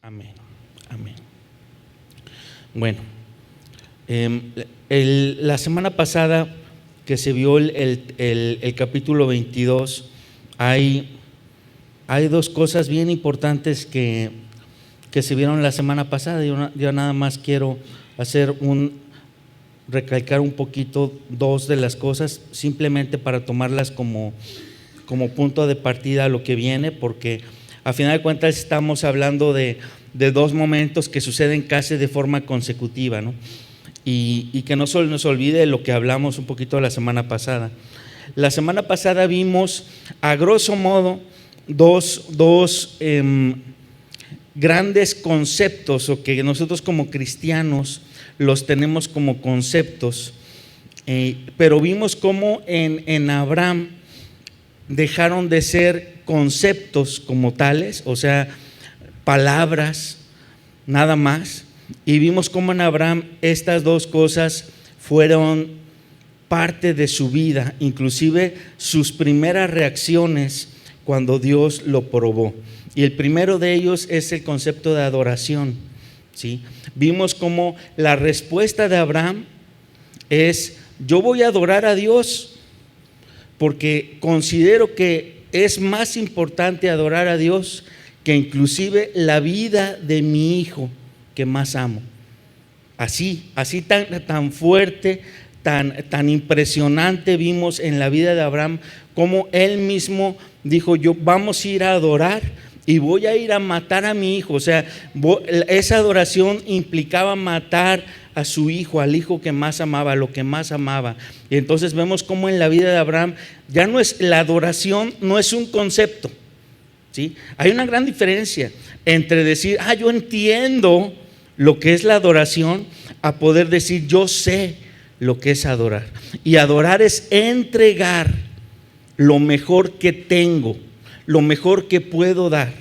Amén, amén. Bueno, la semana pasada que se vio el capítulo 22, hay dos cosas bien importantes que se vieron la semana pasada. Yo nada más quiero recalcar un poquito dos de las cosas, simplemente para tomarlas como punto de partida a lo que viene, porque a final de cuentas estamos hablando de dos momentos que suceden casi de forma consecutiva, ¿no? Y que no solo nos olvide lo que hablamos un poquito la semana pasada. La semana pasada vimos, a grosso modo, dos grandes conceptos, o que nosotros como cristianos los tenemos como conceptos, pero vimos cómo en Abraham dejaron de ser conceptos como tales, o sea, palabras, nada más. Y vimos cómo en Abraham estas dos cosas fueron parte de su vida, inclusive sus primeras reacciones cuando Dios lo probó. Y el primero de ellos es el concepto de adoración, ¿sí? Vimos cómo la respuesta de Abraham es: yo voy a adorar a Dios porque considero que es más importante adorar a Dios que inclusive la vida de mi hijo que más amo. Así tan fuerte, tan impresionante vimos en la vida de Abraham cómo él mismo dijo: vamos a ir a adorar y voy a ir a matar a mi hijo. O sea, esa adoración implicaba matar a su hijo, al hijo que más amaba, lo que más amaba. Y entonces vemos cómo en la vida de Abraham ya no es la adoración, no es un concepto, ¿sí? Hay una gran diferencia entre decir: yo entiendo lo que es la adoración, a poder decir: yo sé lo que es adorar. Y adorar es entregar lo mejor que tengo, lo mejor que puedo dar.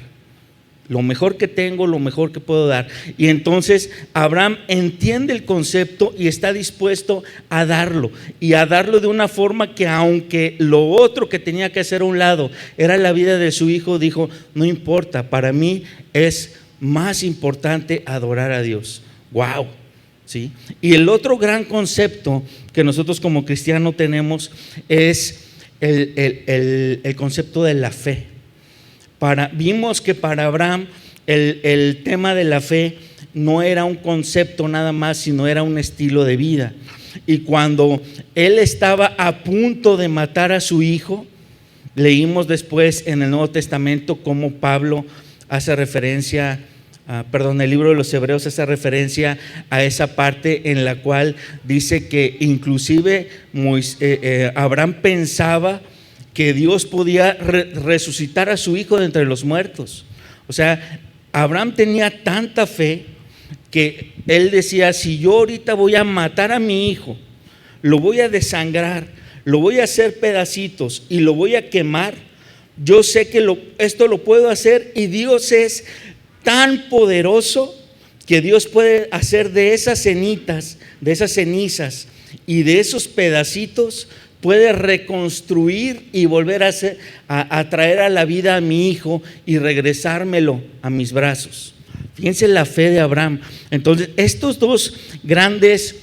Lo mejor que tengo, lo mejor que puedo dar. Y entonces Abraham entiende el concepto y está dispuesto a darlo. Y a darlo de una forma que, aunque lo otro que tenía que hacer a un lado era la vida de su hijo, dijo: no importa, para mí es más importante adorar a Dios. ¡Wow! ¿Sí? Y el otro gran concepto que nosotros como cristianos tenemos es el concepto de la fe. Vimos que para Abraham el tema de la fe no era un concepto nada más, sino era un estilo de vida. Y cuando él estaba a punto de matar a su hijo, leímos después en el Nuevo Testamento cómo Pablo hace referencia, el libro de los Hebreos hace referencia a esa parte en la cual dice que inclusive Abraham pensaba que Dios podía resucitar a su hijo de entre los muertos. O sea, Abraham tenía tanta fe que él decía: si yo ahorita voy a matar a mi hijo, lo voy a desangrar, lo voy a hacer pedacitos y lo voy a quemar, yo sé que esto lo puedo hacer, y Dios es tan poderoso que Dios puede hacer de esas cenizas y de esos pedacitos, puede reconstruir y volver a traer a la vida a mi hijo y regresármelo a mis brazos. Fíjense la fe de Abraham. Entonces, estos dos grandes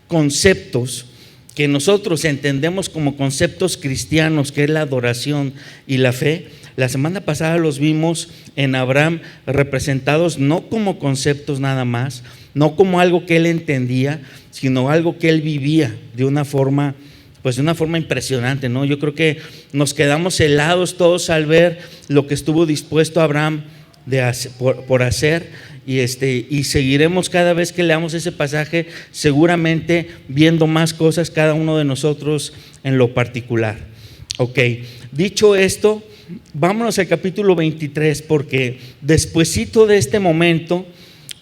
conceptos que nosotros entendemos como conceptos cristianos, que es la adoración y la fe, la semana pasada los vimos en Abraham representados no como conceptos nada más, no como algo que él entendía, sino algo que él vivía de una forma impresionante, ¿no? Yo creo que nos quedamos helados todos al ver lo que estuvo dispuesto Abraham por hacer, y seguiremos cada vez que leamos ese pasaje, seguramente viendo más cosas cada uno de nosotros en lo particular. Ok, dicho esto, vámonos al capítulo 23, porque despuesito de este momento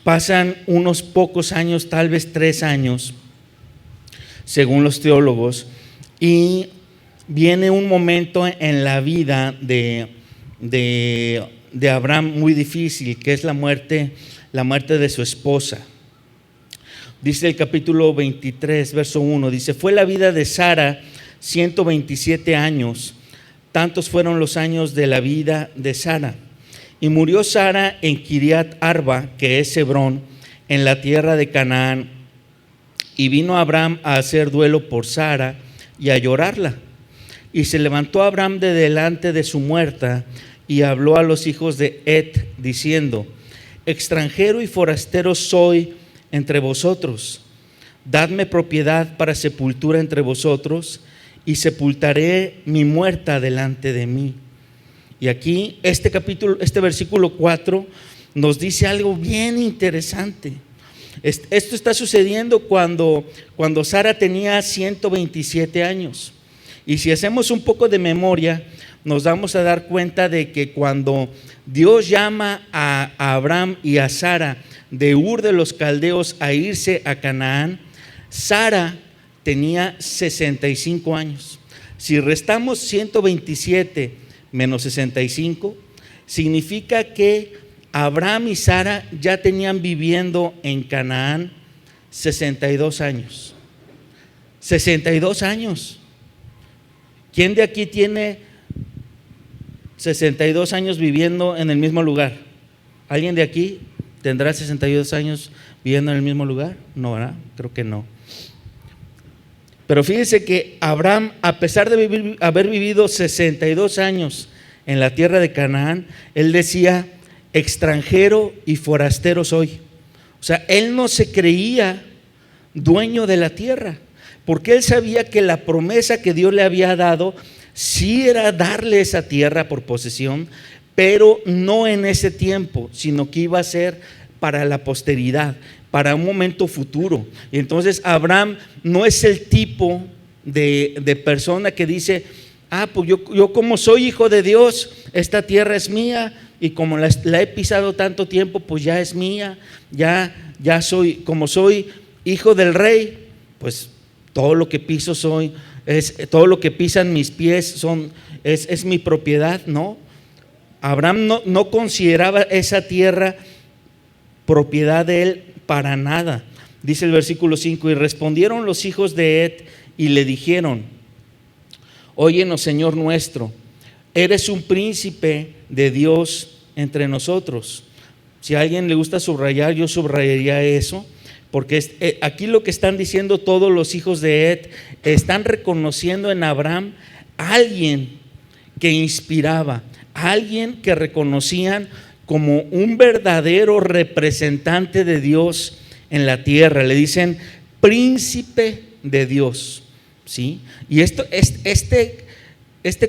pasan unos pocos años, tal vez 3 años, según los teólogos, y viene un momento en la vida de Abraham muy difícil, que es la muerte de su esposa. Dice el capítulo 23, verso 1, dice: fue la vida de Sara 127 años, tantos fueron los años de la vida de Sara. Y murió Sara en Kiriat Arba, que es Hebrón, en la tierra de Canaán. Y vino Abraham a hacer duelo por Sara y a llorarla. Y se levantó Abraham de delante de su muerta y habló a los hijos de Het, diciendo: extranjero y forastero soy entre vosotros. Dadme propiedad para sepultura entre vosotros, y sepultaré mi muerta delante de mí. Y aquí este versículo 4 nos dice algo bien interesante. Esto está sucediendo cuando Sara tenía 127 años. Y si hacemos un poco de memoria, nos vamos a dar cuenta de que cuando Dios llama a Abraham y a Sara de Ur de los Caldeos a irse a Canaán, Sara tenía 65 años. Si restamos 127 menos 65, significa que Abraham y Sara ya tenían viviendo en Canaán 62 años. 62 años. ¿Quién de aquí tiene 62 años viviendo en el mismo lugar? ¿Alguien de aquí tendrá 62 años viviendo en el mismo lugar? No, ¿verdad? Creo que no. Pero fíjese que Abraham, a pesar de haber vivido 62 años en la tierra de Canaán, él decía: extranjero y forastero soy. O sea, él no se creía dueño de la tierra, porque él sabía que la promesa que Dios le había dado sí era darle esa tierra por posesión, pero no en ese tiempo, sino que iba a ser para la posteridad, para un momento futuro. Y entonces Abraham no es el tipo de persona que dice: pues yo como soy hijo de Dios, esta tierra es mía, y como la he pisado tanto tiempo, pues ya es mía, ya soy, como soy hijo del rey, pues todo lo que piso todo lo que pisan mis pies es mi propiedad. No, Abraham no consideraba esa tierra propiedad de él para nada. Dice el versículo 5: y respondieron los hijos de Het y le dijeron: óyenos, Señor nuestro, eres un príncipe de Dios entre nosotros. Si a alguien le gusta subrayar, yo subrayaría eso, porque aquí lo que están diciendo todos los hijos de Het, están reconociendo en Abraham a alguien que inspiraba, a alguien que reconocían como un verdadero representante de Dios en la tierra. Le dicen príncipe de Dios, ¿sí? Y este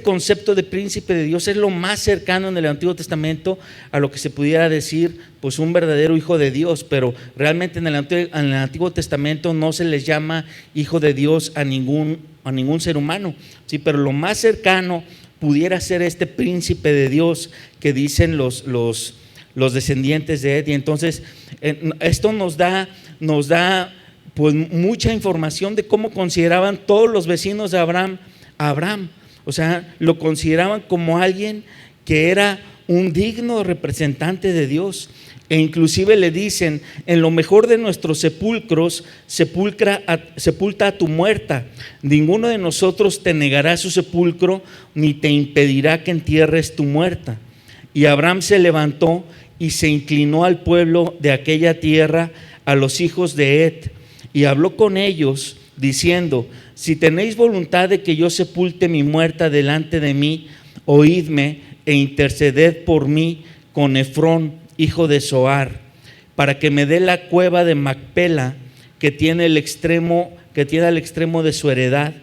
concepto de príncipe de Dios es lo más cercano en el Antiguo Testamento a lo que se pudiera decir, pues, un verdadero hijo de Dios. Pero realmente en el Antiguo Testamento no se les llama hijo de Dios a ningún ser humano, ¿sí? Pero lo más cercano pudiera ser este príncipe de Dios que dicen los descendientes de Het. Y entonces esto nos da pues mucha información de cómo consideraban todos los vecinos de Abraham a Abraham. O sea, lo consideraban como alguien que era un digno representante de Dios. E inclusive le dicen: en lo mejor de nuestros sepulcros, sepulta a tu muerta. Ninguno de nosotros te negará su sepulcro, ni te impedirá que entierres tu muerta. Y Abraham se levantó y se inclinó al pueblo de aquella tierra, a los hijos de Het, y habló con ellos diciendo: si tenéis voluntad de que yo sepulte mi muerta delante de mí, oídme e interceded por mí con Efrón, hijo de Zohar, para que me dé la cueva de Macpela, que tiene al extremo de su heredad,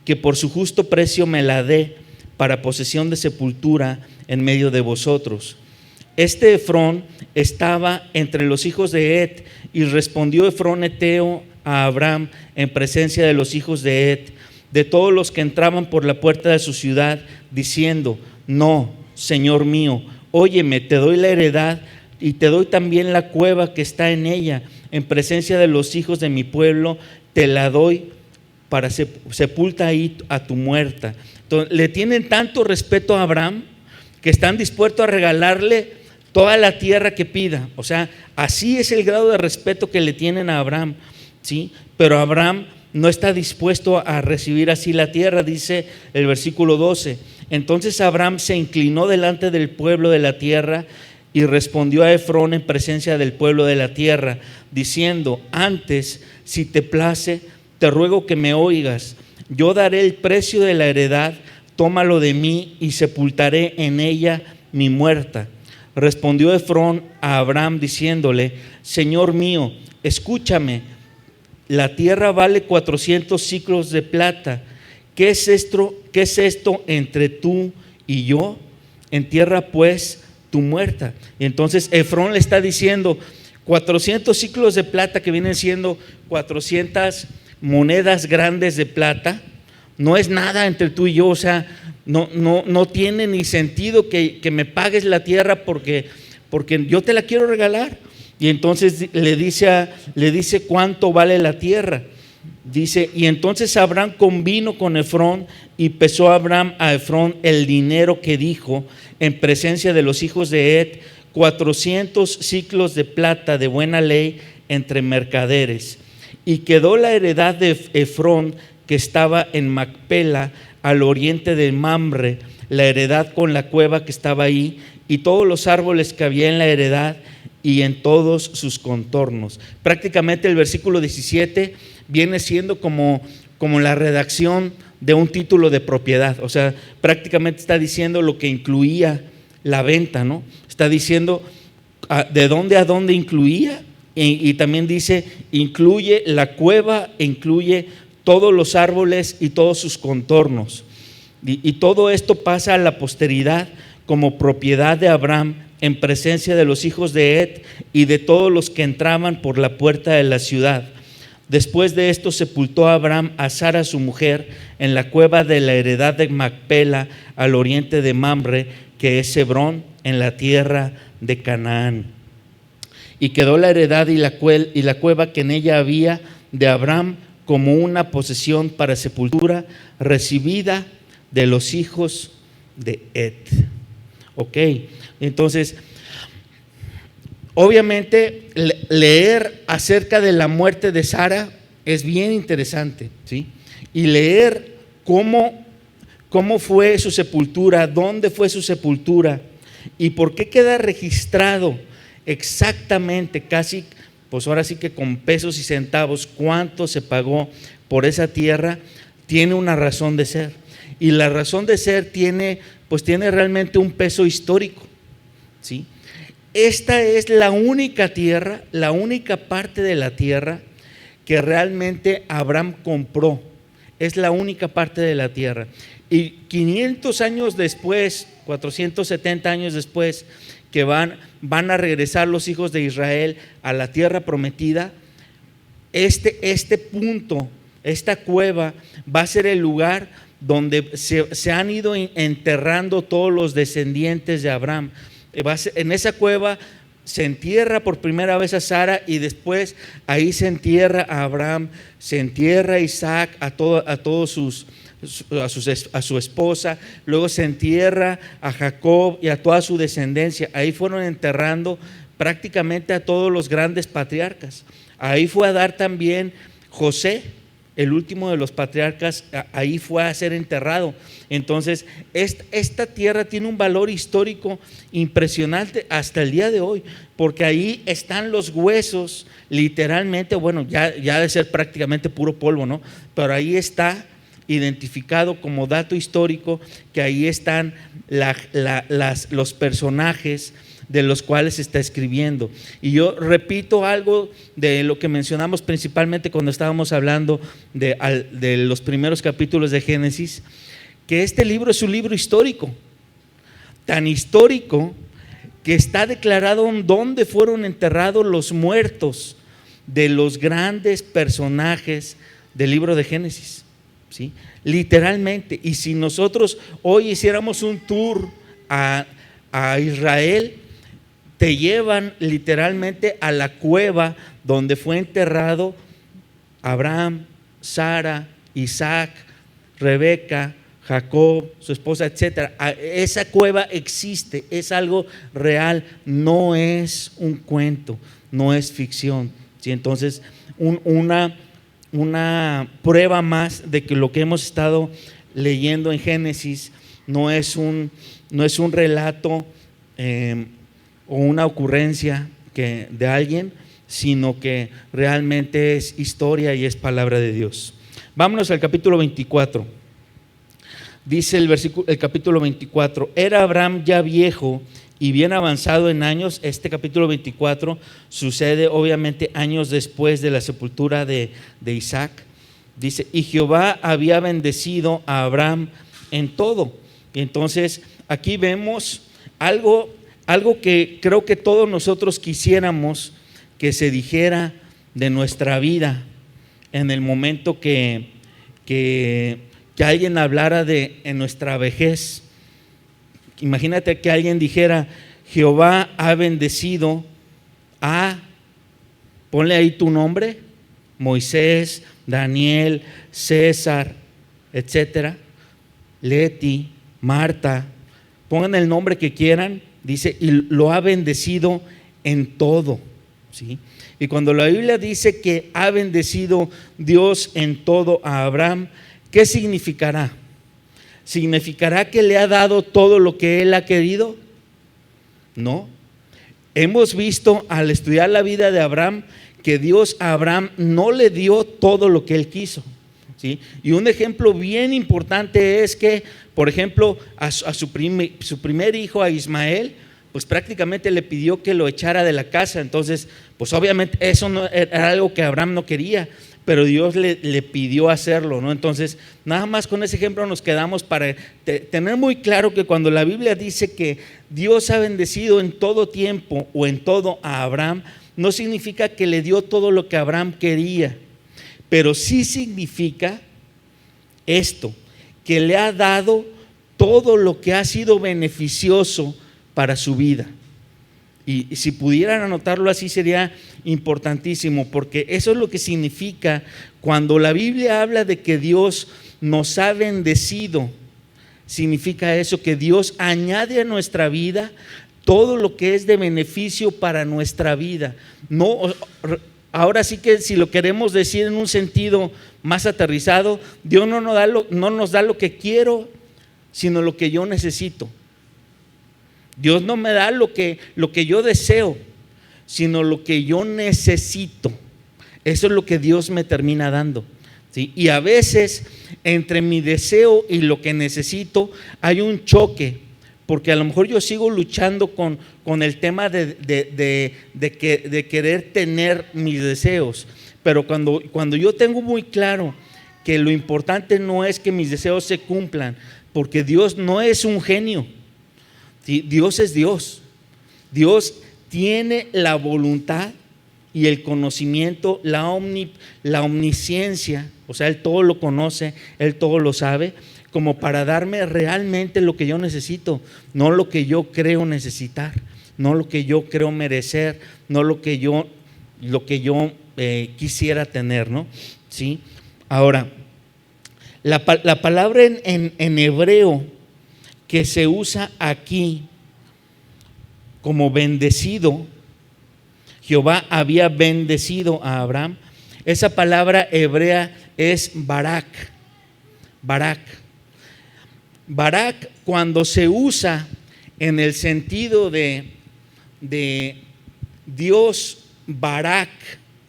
que por su justo precio me la dé para posesión de sepultura en medio de vosotros. Este Efrón estaba entre los hijos de Het, y respondió Efrón heteo a Abraham en presencia de los hijos de Het, de todos los que entraban por la puerta de su ciudad, diciendo: no, Señor mío, óyeme, te doy la heredad y te doy también la cueva que está en ella, en presencia de los hijos de mi pueblo, te la doy para sepulta ahí a tu muerta. Entonces, le tienen tanto respeto a Abraham que están dispuestos a regalarle toda la tierra que pida. O sea, así es el grado de respeto que le tienen a Abraham, ¿sí? Pero Abraham no está dispuesto a recibir así la tierra. Dice el versículo 12: entonces Abraham se inclinó delante del pueblo de la tierra Y respondió a Efrón en presencia del pueblo de la tierra, diciendo: antes, si te place, te ruego que me oigas. Yo daré el precio de la heredad, tómalo de mí y sepultaré en ella mi muerta. Respondió Efrón a Abraham diciéndole: Señor mío, escúchame, la tierra vale 400 siclos de plata. ¿Qué es esto entre tú y yo? Entierra pues tu muerta. Y entonces Efrón le está diciendo: 400 siclos de plata, que vienen siendo 400 monedas grandes de plata, no es nada entre tú y yo. O sea, no tiene ni sentido que me pagues la tierra porque yo te la quiero regalar. Y entonces le dice cuánto vale la tierra. Dice: y entonces Abraham convino con Efrón, y pesó Abraham a Efrón el dinero que dijo en presencia de los hijos de Het, 400 siclos de plata de buena ley entre mercaderes. Y quedó la heredad de Efrón, que estaba en Macpela, al oriente de Mamre, la heredad con la cueva que estaba ahí, y todos los árboles que había en la heredad y en todos sus contornos. Prácticamente el versículo 17 viene siendo como la redacción de un título de propiedad. O sea, prácticamente está diciendo lo que incluía la venta, ¿no? Está diciendo de dónde a dónde incluía, y también dice: incluye la cueva, incluye todos los árboles y todos sus contornos. Y todo esto pasa a la posteridad como propiedad de Abraham en presencia de los hijos de Het y de todos los que entraban por la puerta de la ciudad. Después de esto sepultó a Abraham a Sara su mujer en la cueva de la heredad de Macpela, al oriente de Mamre, que es Hebrón, en la tierra de Canaán. Y quedó la heredad y la cueva que en ella había de Abraham como una posesión para sepultura recibida de los hijos de Het. Ok, entonces, obviamente leer acerca de la muerte de Sara es bien interesante, ¿sí? Y leer cómo fue su sepultura, dónde fue su sepultura y por qué queda registrado exactamente, casi, pues ahora sí que con pesos y centavos, cuánto se pagó por esa tierra, tiene una razón de ser. Y la razón de ser tiene realmente un peso histórico, ¿sí? Esta es la única tierra, la única parte de la tierra que realmente Abraham compró. Es la única parte de la tierra. Y 500 años después, 470 años después, que van a regresar los hijos de Israel a la tierra prometida, este punto, esta cueva va a ser el lugar donde se han ido enterrando todos los descendientes de Abraham. En esa cueva se entierra por primera vez a Sara, y después ahí se entierra a Abraham, se entierra a Isaac, a su esposa, luego se entierra a Jacob y a toda su descendencia. Ahí fueron enterrando prácticamente a todos los grandes patriarcas. Ahí fue a dar también José, el último de los patriarcas, ahí fue a ser enterrado. Entonces, esta tierra tiene un valor histórico impresionante hasta el día de hoy, porque ahí están los huesos, literalmente, bueno, ya de ser prácticamente puro polvo, ¿no? Pero ahí está identificado como dato histórico que ahí están los personajes de los cuales se está escribiendo. Y yo repito algo de lo que mencionamos principalmente cuando estábamos hablando de los primeros capítulos de Génesis, que este libro es un libro histórico, tan histórico que está declarado dónde fueron enterrados los muertos de los grandes personajes del libro de Génesis, ¿sí? Literalmente. Y si nosotros hoy hiciéramos un tour a Israel, te llevan literalmente a la cueva donde fue enterrado Abraham, Sara, Isaac, Rebeca, Jacob, su esposa, etcétera. Esa cueva existe, es algo real, no es un cuento, no es ficción, ¿sí? Entonces, una prueba más de que lo que hemos estado leyendo en Génesis no es un relato o una ocurrencia de alguien, sino que realmente es historia y es palabra de Dios. Vámonos al capítulo 24. Dice el capítulo 24: era Abraham ya viejo y bien avanzado en años. Este capítulo 24 sucede obviamente años después de la sepultura de Isaac. Dice: y Jehová había bendecido a Abraham en todo. Y entonces aquí vemos algo que creo que todos nosotros quisiéramos que se dijera de nuestra vida en el momento que alguien hablara en nuestra vejez. Imagínate que alguien dijera: Jehová ha bendecido a, ponle ahí tu nombre, Moisés, Daniel, César, etcétera, Leti, Marta, pongan el nombre que quieran. Dice: y lo ha bendecido en todo, ¿sí? Y cuando la Biblia dice que ha bendecido Dios en todo a Abraham, ¿qué significará? ¿Significará que le ha dado todo lo que él ha querido? No. Hemos visto al estudiar la vida de Abraham que Dios a Abraham no le dio todo lo que él quiso, ¿sí? Y un ejemplo bien importante es que, por ejemplo, a su primer hijo, a Ismael, pues prácticamente le pidió que lo echara de la casa. Entonces, pues obviamente eso no era algo que Abraham no quería, pero Dios le pidió hacerlo, ¿no? Entonces, nada más con ese ejemplo nos quedamos para tener muy claro que cuando la Biblia dice que Dios ha bendecido en todo tiempo o en todo a Abraham, no significa que le dio todo lo que Abraham quería, pero sí significa esto, que le ha dado todo lo que ha sido beneficioso para su vida. Y si pudieran anotarlo así sería importantísimo, porque eso es lo que significa cuando la Biblia habla de que Dios nos ha bendecido. Significa eso, que Dios añade a nuestra vida todo lo que es de beneficio para nuestra vida. No, ahora sí que si lo queremos decir en un sentido más aterrizado, Dios no nos da lo que quiero, sino lo que yo necesito. Dios no me da lo que yo deseo, sino lo que yo necesito. Eso es lo que Dios me termina dando, ¿sí? Y a veces entre mi deseo y lo que necesito hay un choque, porque a lo mejor yo sigo luchando con el tema de querer tener mis deseos, pero cuando yo tengo muy claro que lo importante no es que mis deseos se cumplan, porque Dios no es un genio, ¿sí? Dios es Dios. Dios tiene la voluntad y el conocimiento, la omnisciencia, o sea, Él todo lo conoce, Él todo lo sabe, como para darme realmente lo que yo necesito, no lo que yo creo necesitar, no lo que yo creo merecer, no lo que yo quisiera tener, ¿no? ¿Sí? Ahora, la palabra en hebreo que se usa aquí como bendecido, Jehová había bendecido a Abraham. Esa palabra hebrea es barak. Barak, cuando se usa en el sentido de Dios barak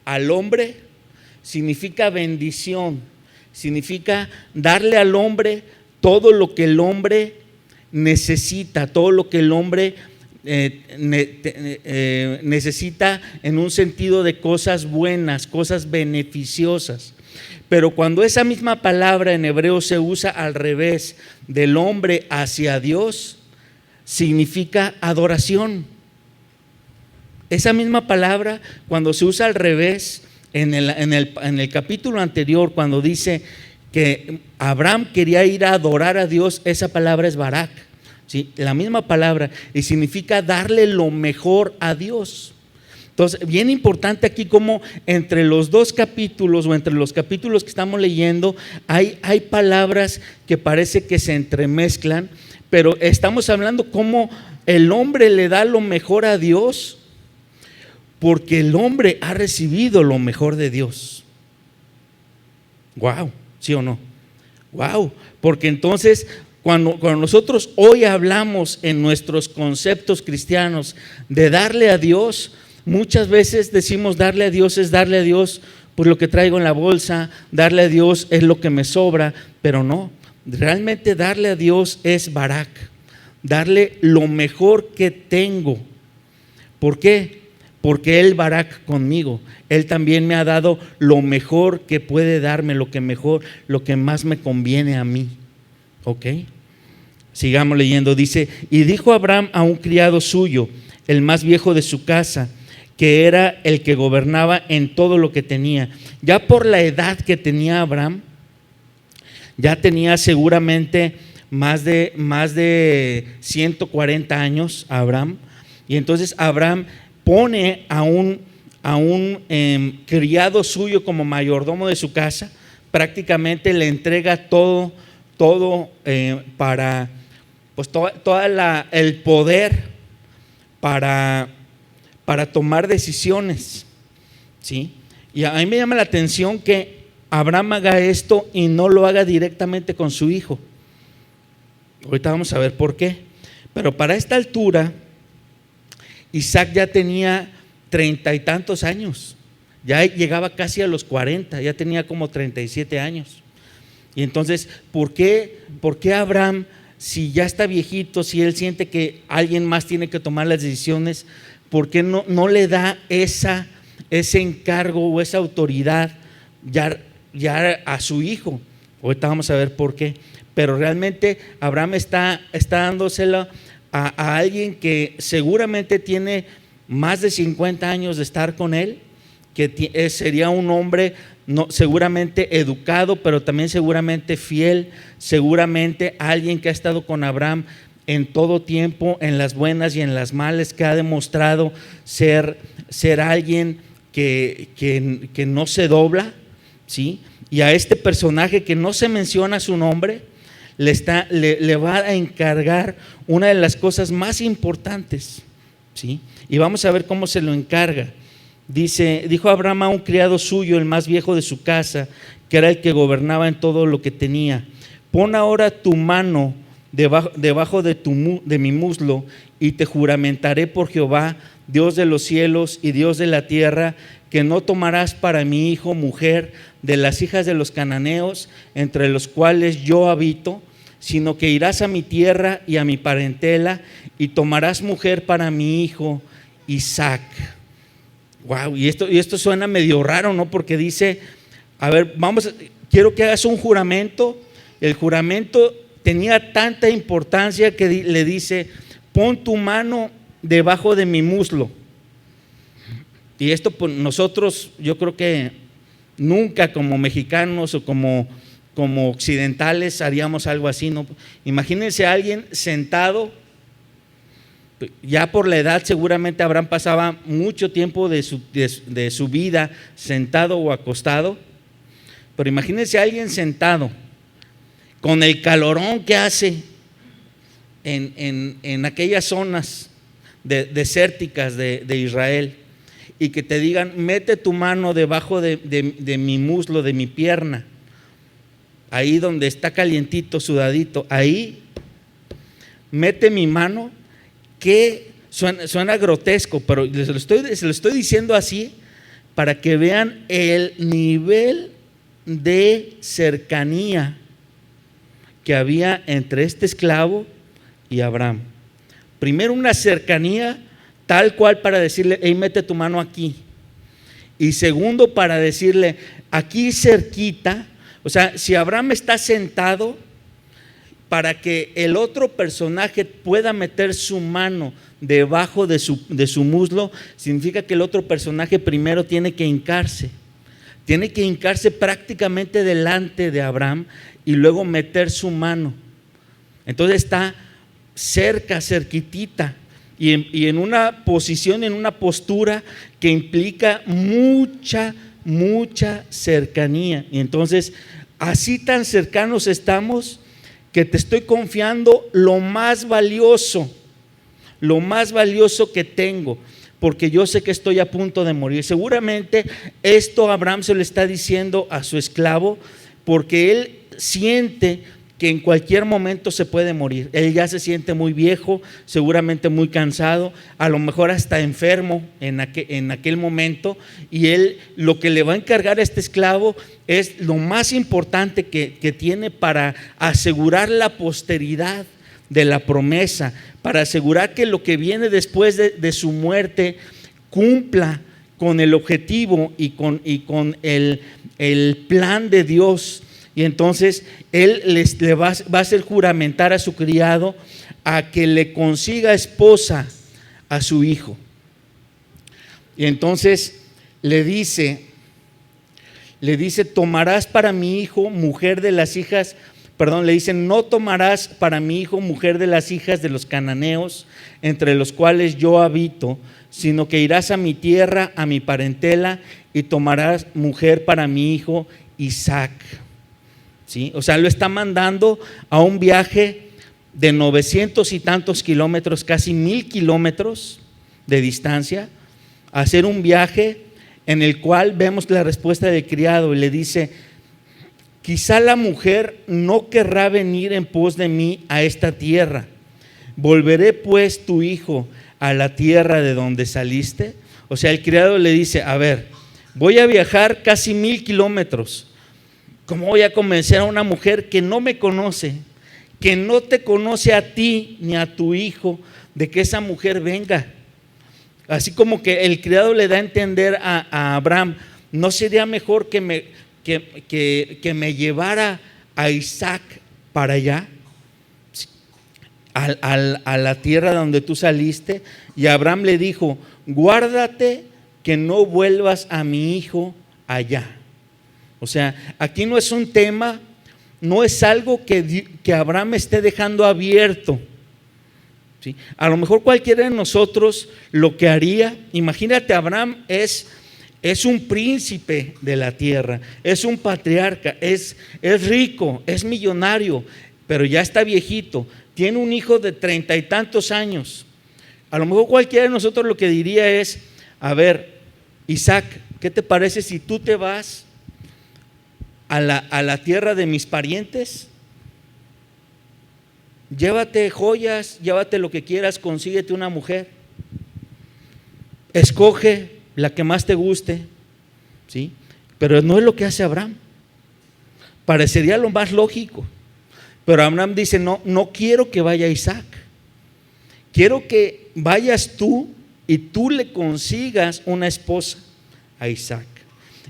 al hombre, significa bendición, significa darle al hombre todo lo que el hombre necesita, todo lo que el hombre necesita en un sentido de cosas buenas, cosas beneficiosas. Pero cuando esa misma palabra en hebreo se usa al revés, del hombre hacia Dios, significa adoración. Esa misma palabra, cuando se usa al revés, en el capítulo anterior, cuando dice que Abraham quería ir a adorar a Dios, esa palabra es barak, ¿sí? La misma palabra, y significa darle lo mejor a Dios. Entonces, bien importante aquí como entre los dos capítulos o entre los capítulos que estamos leyendo hay palabras que parece que se entremezclan, pero estamos hablando cómo el hombre le da lo mejor a Dios porque el hombre ha recibido lo mejor de Dios. Wow, ¿sí o no? Wow, porque entonces Cuando nosotros hoy hablamos en nuestros conceptos cristianos de darle a Dios, muchas veces decimos darle a Dios es darle a Dios por lo que traigo en la bolsa, darle a Dios es lo que me sobra, pero no, realmente darle a Dios es barak, darle lo mejor que tengo. ¿Por qué? Porque Él barak conmigo, Él también me ha dado lo mejor que puede darme, lo que más me conviene a mí. ¿Ok? Sigamos leyendo. Dice: y dijo Abraham a un criado suyo, el más viejo de su casa, que era el que gobernaba en todo lo que tenía. Ya por la edad que tenía Abraham, ya tenía seguramente más de 140 años Abraham. Y entonces Abraham pone a un criado suyo como mayordomo de su casa. Prácticamente le entrega todo para, pues el poder para tomar decisiones, ¿sí? Y a mí me llama la atención que Abraham haga esto y no lo haga directamente con su hijo. Ahorita vamos a ver por qué. Pero para esta altura, Isaac ya tenía 30 y tantos años, ya llegaba casi a los 40, ya tenía como 37 años. Y entonces, ¿por qué Abraham, si ya está viejito, si él siente que alguien más tiene que tomar las decisiones, por qué no le da ese encargo o esa autoridad ya a su hijo? Ahorita vamos a ver por qué. Pero realmente Abraham está dándosela a alguien que seguramente tiene más de 50 años de estar con él, que sería un hombre seguramente educado, pero también seguramente fiel, seguramente alguien que ha estado con Abraham en todo tiempo, en las buenas y en las malas, que ha demostrado ser alguien que no se dobla, ¿sí? Y a este personaje que no se menciona su nombre, le va a encargar una de las cosas más importantes, ¿sí? Y vamos a ver cómo se lo encarga. Dijo Abraham a un criado suyo, el más viejo de su casa, que era el que gobernaba en todo lo que tenía: pon ahora tu mano debajo de mi muslo, y te juramentaré por Jehová, Dios de los cielos y Dios de la tierra, que no tomarás para mi hijo mujer de las hijas de los cananeos, entre los cuales yo habito, sino que irás a mi tierra y a mi parentela, y tomarás mujer para mi hijo Isaac. Wow, y esto suena medio raro, ¿no? Porque dice, a ver, quiero que hagas un juramento. El juramento tenía tanta importancia que le dice: pon tu mano debajo de mi muslo. Y esto, pues, nosotros, yo creo que nunca como mexicanos o como occidentales haríamos algo así, ¿no? Imagínense a alguien sentado. Ya por la edad seguramente Abraham pasaba mucho tiempo de su vida sentado o acostado, pero imagínense a alguien sentado con el calorón que hace en aquellas zonas desérticas de Israel, y que te digan: mete tu mano debajo de mi muslo, de mi pierna, ahí donde está calientito, sudadito, ahí mete mi mano. Que suena grotesco, pero se lo estoy diciendo así para que vean el nivel de cercanía que había entre este esclavo y Abraham. Primero, una cercanía tal cual para decirle: hey, mete tu mano aquí. Y segundo, para decirle: aquí cerquita. O sea, si Abraham está sentado, para que el otro personaje pueda meter su mano debajo de su muslo, significa que el otro personaje primero tiene que hincarse prácticamente delante de Abraham y luego meter su mano. Entonces está cerquitita, y en una posición, en una postura que implica mucha cercanía. Y entonces, así tan cercanos estamos, que te estoy confiando lo más valioso que tengo, porque yo sé que estoy a punto de morir. Seguramente esto Abraham se lo está diciendo a su esclavo, porque él siente que en cualquier momento se puede morir. Él ya se siente muy viejo, seguramente muy cansado, a lo mejor hasta enfermo en aquel momento, y él lo que le va a encargar a este esclavo es lo más importante que tiene para asegurar la posteridad de la promesa, para asegurar que lo que viene después de su muerte cumpla con el objetivo y con el plan de Dios. Y entonces él le va a hacer juramentar a su criado a que le consiga esposa a su hijo. Y entonces le dice, tomarás para mi hijo mujer de las hijas, le dice, no tomarás para mi hijo mujer de las hijas de los cananeos, entre los cuales yo habito, sino que irás a mi tierra, a mi parentela, y tomarás mujer para mi hijo Isaac. ¿Sí? O sea, lo está mandando a un viaje de 900 y tantos kilómetros, casi 1000 kilómetros de distancia, a hacer un viaje en el cual vemos la respuesta del criado y le dice, quizá la mujer no querrá venir en pos de mí a esta tierra. ¿Volveré pues tu hijo a la tierra de donde saliste? O sea, el criado le dice, a ver, voy a viajar casi 1000 kilómetros. ¿Cómo voy a convencer a una mujer que no me conoce, que no te conoce a ti ni a tu hijo, de que esa mujer venga? Así como que el criado le da a entender a Abraham, ¿no sería mejor que me llevara a Isaac para allá, a la tierra donde tú saliste? Y Abraham le dijo, guárdate que no vuelvas a mi hijo allá. O sea, aquí no es un tema, no es algo que Abraham esté dejando abierto, ¿sí? A lo mejor cualquiera de nosotros lo que haría, imagínate, Abraham es un príncipe de la tierra, es un patriarca, es rico, es millonario, pero ya está viejito, tiene un hijo de 30 y tantos años. A lo mejor cualquiera de nosotros lo que diría es, a ver, Isaac, ¿qué te parece si tú te vas a la tierra de mis parientes? Llévate joyas, llévate lo que quieras, consíguete una mujer, escoge la que más te guste, ¿sí? Pero no es lo que hace Abraham. Parecería lo más lógico, pero Abraham dice, no quiero que vaya Isaac, quiero que vayas tú y tú le consigas una esposa a Isaac.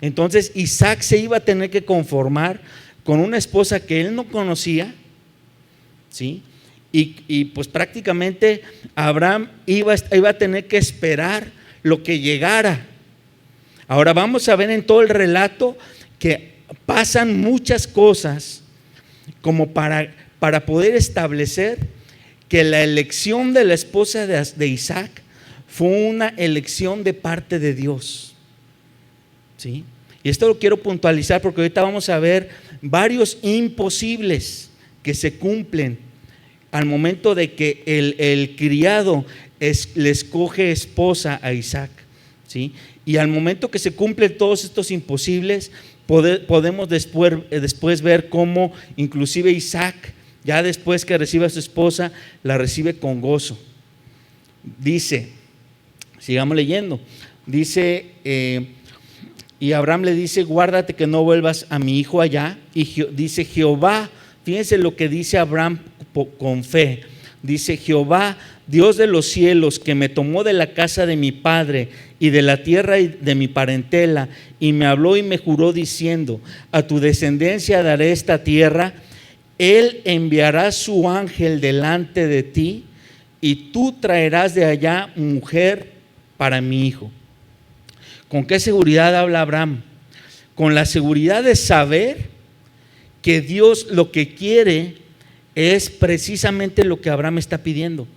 Entonces Isaac se iba a tener que conformar con una esposa que él no conocía, ¿sí? Y pues prácticamente Abraham iba a tener que esperar lo que llegara. Ahora vamos a ver en todo el relato que pasan muchas cosas como para poder establecer que la elección de la esposa de Isaac fue una elección de parte de Dios, ¿sí? Y esto lo quiero puntualizar porque ahorita vamos a ver varios imposibles que se cumplen al momento de que el criado le escoge esposa a Isaac, ¿sí? Y al momento que se cumplen todos estos imposibles, podemos después ver cómo inclusive Isaac, ya después que recibe a su esposa, la recibe con gozo. Dice, sigamos leyendo, dice, y Abraham le dice, guárdate que no vuelvas a mi hijo allá. Y dice Jehová, fíjense lo que dice Abraham con fe. Dice, Jehová, Dios de los cielos, que me tomó de la casa de mi padre y de la tierra de mi parentela, y me habló y me juró diciendo, a tu descendencia daré esta tierra. Él enviará su ángel delante de ti, y tú traerás de allá mujer para mi hijo. ¿Con qué seguridad habla Abraham? Con la seguridad de saber que Dios lo que quiere es precisamente lo que Abraham está pidiendo,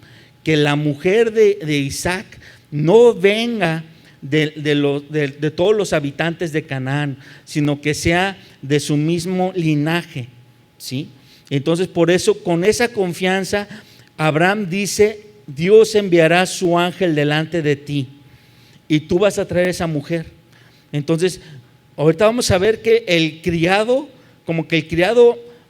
que la mujer de Isaac no venga de todos los habitantes de Canaán, sino que sea de su mismo linaje, ¿sí? Entonces, por eso, con esa confianza, Abraham dice, Dios enviará su ángel delante de ti y tú vas a traer esa mujer. Entonces, ahorita vamos a ver que el criado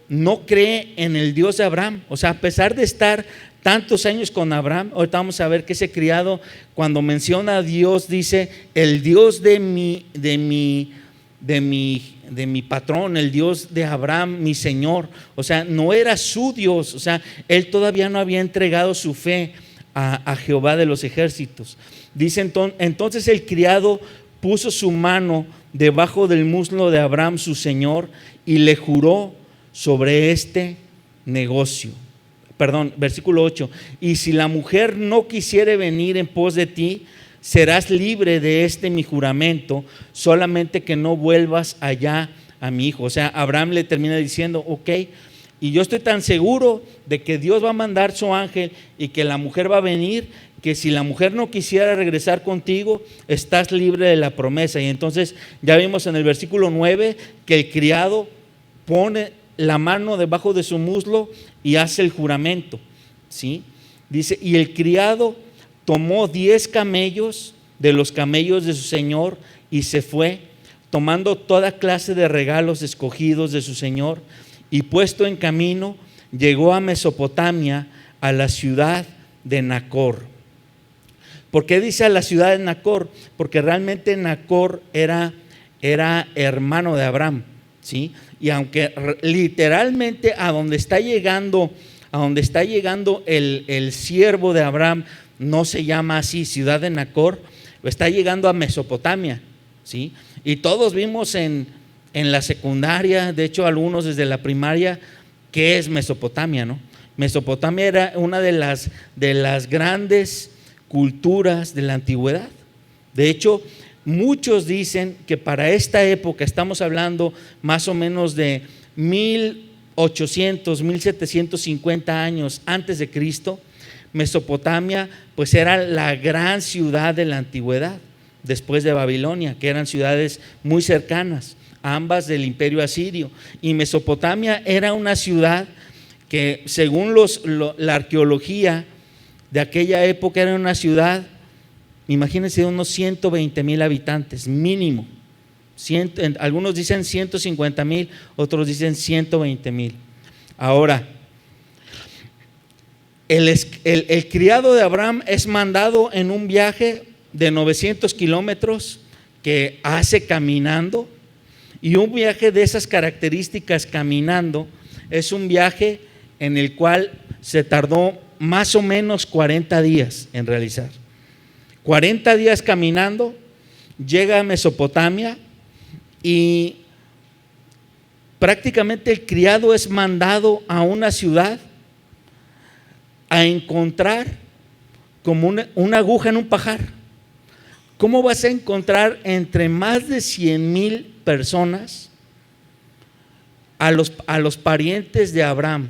no cree en el Dios de Abraham. O sea, a pesar de estar tantos años con Abraham, ahorita vamos a ver que ese criado, cuando menciona a Dios, dice: el Dios de mi patrón, el Dios de Abraham, mi Señor. O sea, no era su Dios. O sea, él todavía no había entregado su fe a Jehová de los ejércitos. Dice entonces el criado puso su mano debajo del muslo de Abraham, su señor, y le juró sobre este negocio. Perdón, versículo 8: y si la mujer no quisiere venir en pos de ti, serás libre de este mi juramento, solamente que no vuelvas allá a mi hijo. O sea, Abraham le termina diciendo: ok, y yo estoy tan seguro de que Dios va a mandar su ángel y que la mujer va a venir, que si la mujer no quisiera regresar contigo, estás libre de la promesa. Y entonces ya vimos en el versículo 9 que el criado pone la mano debajo de su muslo y hace el juramento, ¿sí? Dice: y el criado tomó 10 camellos de los camellos de su señor y se fue, tomando toda clase de regalos escogidos de su señor, y puesto en camino, llegó a Mesopotamia, a la ciudad de Nacor. ¿Por qué dice a la ciudad de Nacor? Porque realmente Nacor era hermano de Abraham, ¿sí? Y aunque literalmente a donde está llegando el siervo de Abraham no se llama así, ciudad de Nacor, está llegando a Mesopotamia, ¿sí? Y todos vimos en la secundaria, de hecho algunos desde la primaria, ¿qué es Mesopotamia, no? Mesopotamia era una de las grandes culturas de la antigüedad. De hecho, muchos dicen que para esta época, estamos hablando más o menos de 1800, 1750 años antes de Cristo, Mesopotamia pues era la gran ciudad de la antigüedad, después de Babilonia, que eran ciudades muy cercanas, ambas del imperio asirio. Y Mesopotamia era una ciudad que, según la arqueología de aquella época, era una ciudad, imagínense, de unos 120,000 habitantes mínimo. Algunos dicen 150,000, otros dicen 120,000. Ahora, el criado de Abraham es mandado en un viaje de 900 kilómetros que hace caminando, y un viaje de esas características caminando es un viaje en el cual se tardó más o menos 40 días en realizar. 40 días caminando, llega a Mesopotamia y prácticamente el criado es mandado a una ciudad a encontrar como una aguja en un pajar. ¿Cómo vas a encontrar entre más de 100,000 personas a los parientes de Abraham?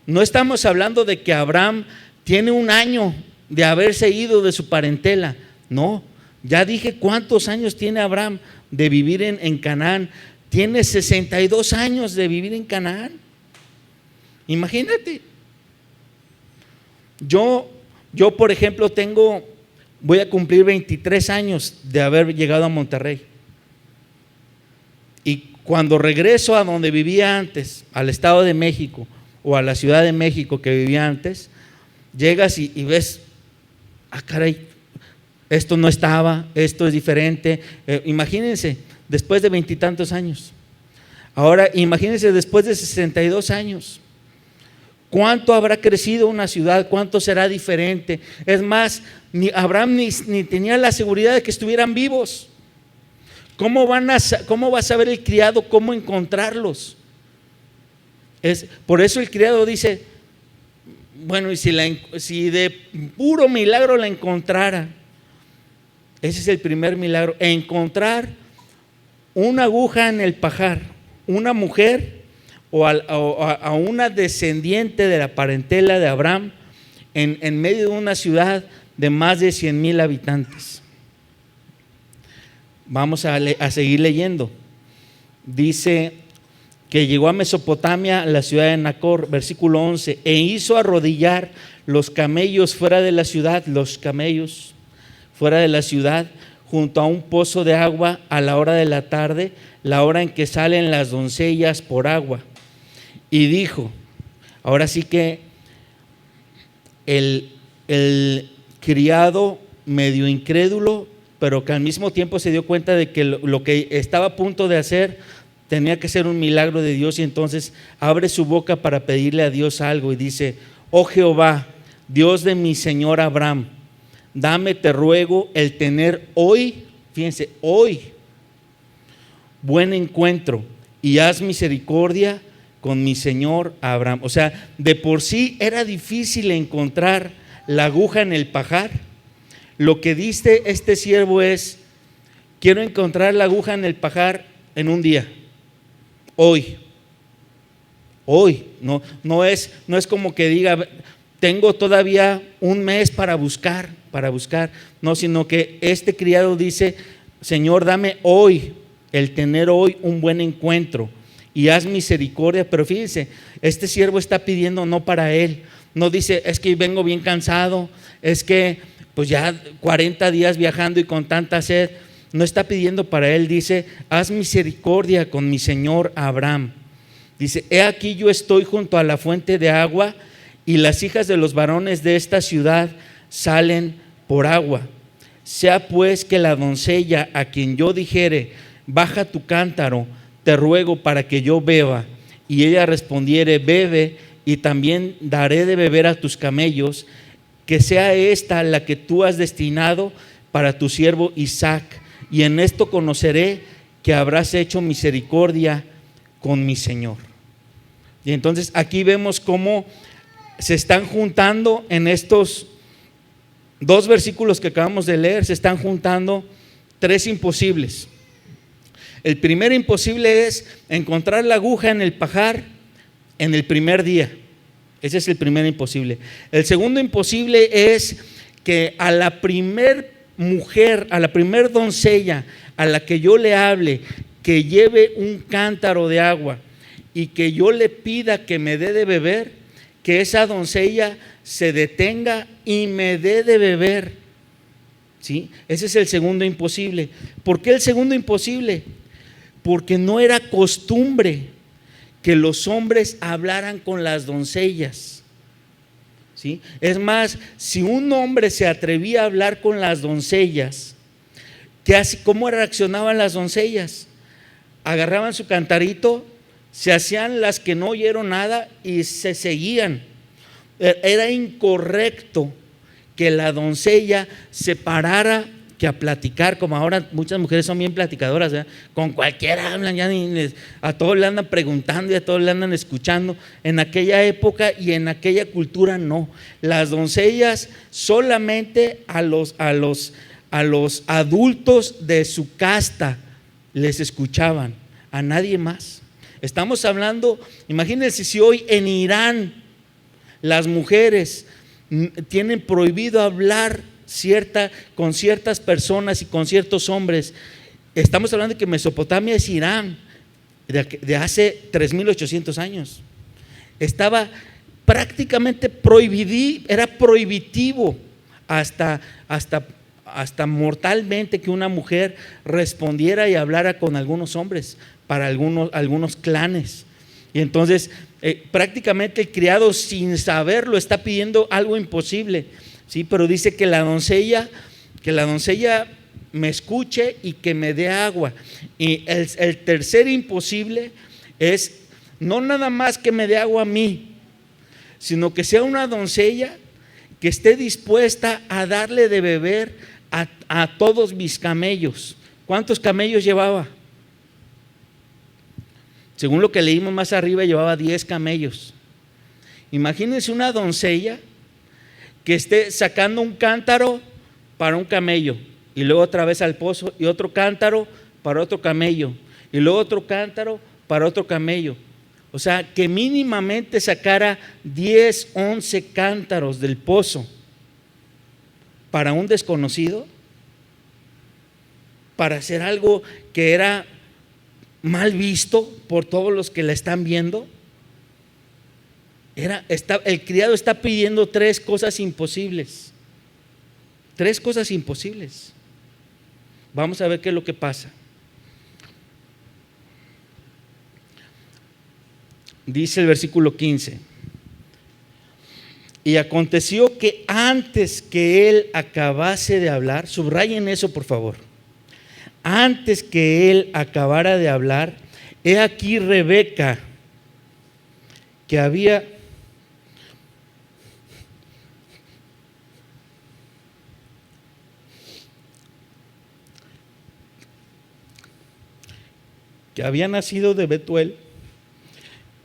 No estamos hablando de que Abraham tiene un año de haberse ido de su parentela. No, ya dije cuántos años tiene Abraham de vivir en Canaán. Tiene 62 años de vivir en Canaán. Imagínate. Yo por ejemplo voy a cumplir 23 años de haber llegado a Monterrey. Y cuando regreso a donde vivía antes, al Estado de México o a la Ciudad de México que vivía antes, llegas y ves, caray, esto no estaba, esto es diferente. Imagínense, después de 20 y tantos años. Ahora imagínense después de 62 años. ¿Cuánto habrá crecido una ciudad? ¿Cuánto será diferente? Es más, Abraham ni tenía la seguridad de que estuvieran vivos. ¿Cómo va a saber el criado cómo encontrarlos? Por eso el criado dice: bueno, y si de puro milagro la encontrara. Ese es el primer milagro: encontrar una aguja en el pajar, una mujer o a una descendiente de la parentela de Abraham en medio de una ciudad de más de 100,000 habitantes. Vamos a seguir leyendo. Dice que llegó a Mesopotamia, la ciudad de Nacor, versículo 11, e hizo arrodillar los camellos fuera de la ciudad, junto a un pozo de agua a la hora de la tarde, la hora en que salen las doncellas por agua. Y dijo, ahora sí que el criado medio incrédulo, pero que al mismo tiempo se dio cuenta de que lo que estaba a punto de hacer tenía que ser un milagro de Dios, y entonces abre su boca para pedirle a Dios algo y dice: oh Jehová, Dios de mi señor Abraham, dame, te ruego, el tener hoy, fíjense, hoy, buen encuentro, y haz misericordia con mi señor Abraham. O sea, de por sí era difícil encontrar la aguja en el pajar. Lo que dice este siervo es: quiero encontrar la aguja en el pajar en un día, hoy. No es como que diga tengo todavía un mes para buscar, no, sino que este criado dice: Señor, dame hoy, el tener hoy un buen encuentro, y haz misericordia. Pero fíjense, este siervo está pidiendo no para él, no dice: es que vengo bien cansado, es que pues ya 40 días viajando y con tanta sed. No está pidiendo para él, dice: haz misericordia con mi señor Abraham. Dice: he aquí yo estoy junto a la fuente de agua, y las hijas de los varones de esta ciudad salen por agua. Sea pues que la doncella a quien yo dijere: baja tu cántaro, te ruego, para que yo beba, y ella respondiere: bebe, y también daré de beber a tus camellos, que sea esta la que tú has destinado para tu siervo Isaac, y en esto conoceré que habrás hecho misericordia con mi Señor. Y entonces aquí vemos cómo se están juntando en estos dos versículos que acabamos de leer, se están juntando tres imposibles. El primer imposible es encontrar la aguja en el pajar en el primer día. Ese es el primer imposible. El segundo imposible es que a la primer mujer, a la primer doncella a la que yo le hable, que lleve un cántaro de agua y que yo le pida que me dé de beber, que esa doncella se detenga y me dé de beber. ¿Sí? Ese es el segundo imposible. ¿Por qué el segundo imposible? Porque no era costumbre que los hombres hablaran con las doncellas. ¿Sí? Es más, si un hombre se atrevía a hablar con las doncellas, ¿cómo reaccionaban las doncellas? Agarraban su cantarito, se hacían las que no oyeron nada y se seguían. Era incorrecto que la doncella se parara que a platicar, como ahora muchas mujeres son bien platicadoras, ¿verdad? Con cualquiera hablan, ya a todos le andan preguntando y a todos le andan escuchando. En aquella época y en aquella cultura no. Las doncellas solamente a los adultos de su casta les escuchaban, a nadie más. Estamos hablando, imagínense si hoy en Irán las mujeres tienen prohibido hablar con ciertas personas y con ciertos hombres. Estamos hablando de que Mesopotamia es Irán de hace 3.800 años. Estaba prácticamente prohibido, era prohibitivo hasta mortalmente que una mujer respondiera y hablara con algunos hombres para algunos clanes. Y entonces prácticamente el criado, sin saberlo, está pidiendo algo imposible. Sí, pero dice que la doncella me escuche y que me dé agua. Y el tercer imposible es no nada más que me dé agua a mí, sino que sea una doncella que esté dispuesta a darle de beber a todos mis camellos. ¿Cuántos camellos llevaba? Según lo que leímos más arriba, llevaba 10 camellos. Imagínense una doncella que esté sacando un cántaro para un camello, y luego otra vez al pozo, y otro cántaro para otro camello, y luego otro cántaro para otro camello. O sea, que mínimamente sacara 10, 11 cántaros del pozo para un desconocido, para hacer algo que era mal visto por todos los que la están viendo. El criado está pidiendo tres cosas imposibles. Vamos a ver qué es lo que pasa. Dice el versículo 15: y aconteció que antes que él acabase de hablar, subrayen eso por favor, antes que él acabara de hablar, he aquí Rebeca, que había nacido de Betuel,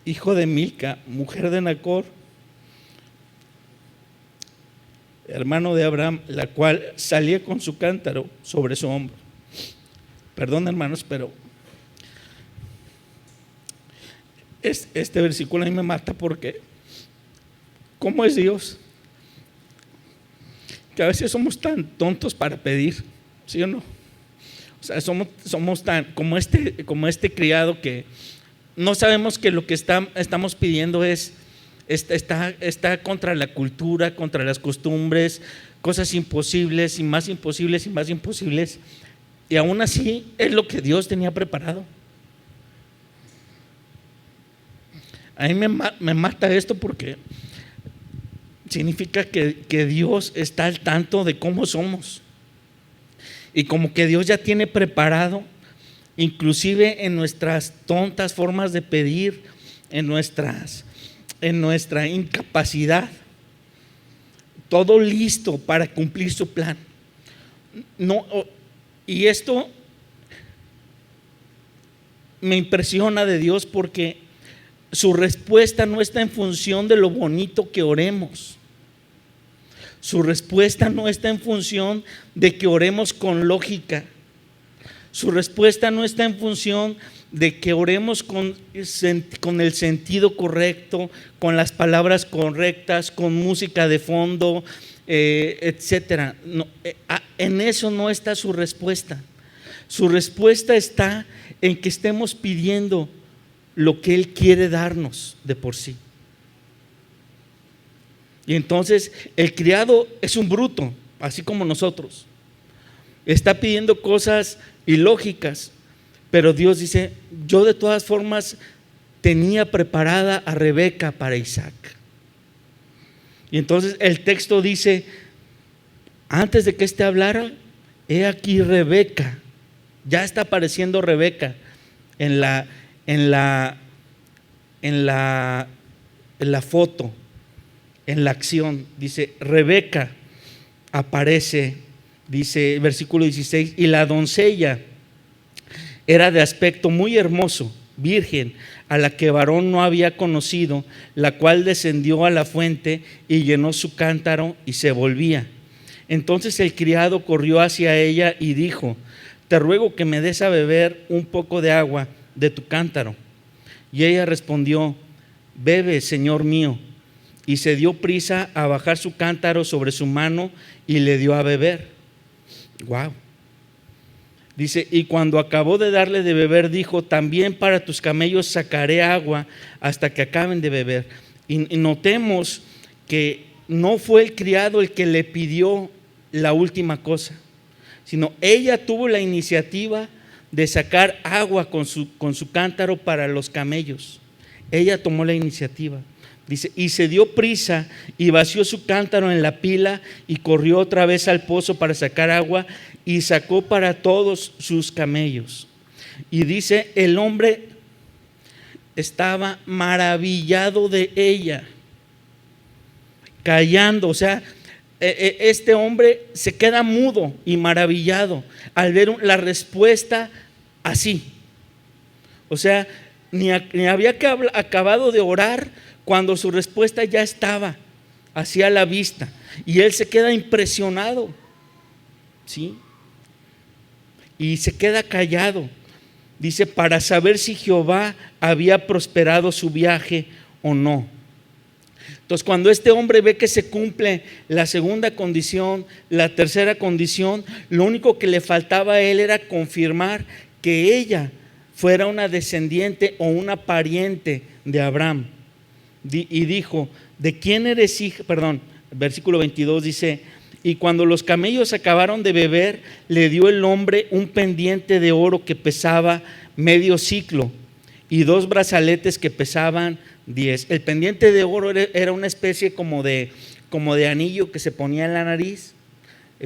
hijo de Milca, mujer de Nacor, hermano de Abraham, la cual salía con su cántaro sobre su hombro. Perdón, hermanos, pero este versículo a mí me mata, porque ¿cómo es Dios? Que a veces somos tan tontos para pedir, ¿sí o no? O sea, somos tan como este criado, que no sabemos que lo que estamos pidiendo está contra la cultura, contra las costumbres, cosas imposibles y más imposibles y más imposibles, y aún así es lo que Dios tenía preparado. A mí me mata esto, porque significa que Dios está al tanto de cómo somos, y como que Dios ya tiene preparado, inclusive en nuestras tontas formas de pedir, en nuestra incapacidad, todo listo para cumplir su plan. Y esto me impresiona de Dios, porque su respuesta no está en función de lo bonito que oremos. Su respuesta no está en función de que oremos con lógica. Su respuesta no está en función de que oremos con el sentido correcto, con las palabras correctas, con música de fondo, etcétera. No, en eso no está su respuesta. Su respuesta está en que estemos pidiendo lo que Él quiere darnos de por sí. Y entonces el criado es un bruto, así como nosotros. Está pidiendo cosas ilógicas, pero Dios dice: yo de todas formas tenía preparada a Rebeca para Isaac. Y entonces el texto dice: antes de que éste hablara, he aquí Rebeca. Ya está apareciendo Rebeca en la foto, en la acción. Dice: Rebeca aparece, dice versículo 16, y la doncella era de aspecto muy hermoso, virgen, a la que varón no había conocido, la cual descendió a la fuente y llenó su cántaro y se volvía. Entonces el criado corrió hacia ella y dijo: te ruego que me des a beber un poco de agua de tu cántaro. Y ella respondió: bebe, señor mío. Y se dio prisa a bajar su cántaro sobre su mano y le dio a beber. Wow. Dice: y cuando acabó de darle de beber, dijo: también para tus camellos sacaré agua hasta que acaben de beber. Y notemos que no fue el criado el que le pidió la última cosa, sino ella tuvo la iniciativa de sacar agua con su cántaro para los camellos. Ella tomó la iniciativa. Dice: y se dio prisa y vació su cántaro en la pila y corrió otra vez al pozo para sacar agua y sacó para todos sus camellos. Y dice: el hombre estaba maravillado de ella, callando. O sea, este hombre se queda mudo y maravillado al ver la respuesta así. O sea, ni había acabado de orar cuando su respuesta ya estaba hacia la vista, y él se queda impresionado, ¿sí? Y se queda callado. Dice: para saber si Jehová había prosperado su viaje o no. Entonces, cuando este hombre ve que se cumple la segunda condición, la tercera condición, lo único que le faltaba a él era confirmar que ella fuera una descendiente o una pariente de Abraham. Y dijo: ¿de quién eres hija? Perdón, versículo 22 dice: Y cuando los camellos acabaron de beber, le dio el hombre un pendiente de oro que pesaba medio siclo y 2 brazaletes que pesaban 10. El pendiente de oro era una especie como de anillo que se ponía en la nariz.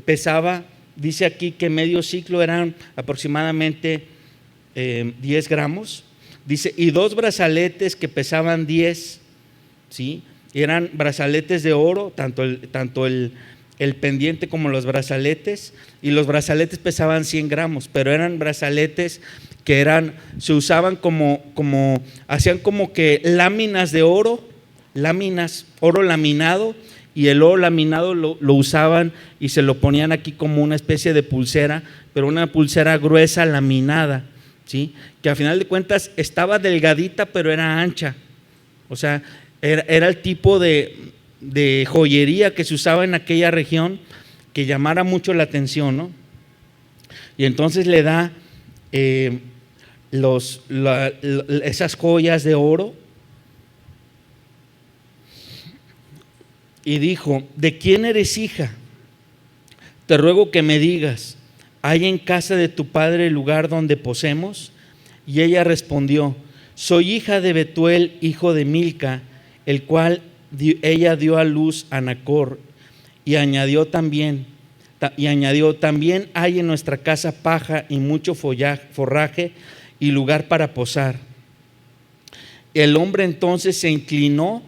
Pesaba, dice aquí que medio siclo eran aproximadamente 10 gramos. Dice, y 2 brazaletes que pesaban 10, ¿sí? Eran brazaletes de oro, tanto el pendiente como los brazaletes, y los brazaletes pesaban 100 gramos, pero eran brazaletes que se usaban hacían como que láminas de oro, oro laminado, y el oro laminado lo usaban y se lo ponían aquí como una especie de pulsera, pero una pulsera gruesa, laminada, ¿sí? Que al final de cuentas estaba delgadita, pero era ancha. O sea, era el tipo de joyería que se usaba en aquella región que llamara mucho la atención, ¿no? Y entonces le da esas joyas de oro y dijo: ¿de quién eres hija? Te ruego que me digas, ¿hay en casa de tu padre el lugar donde posemos? Y ella respondió: soy hija de Betuel, hijo de Milca, el cual ella dio a luz a Nacor. Y añadió también hay en nuestra casa paja y mucho forraje y lugar para posar. El hombre entonces se inclinó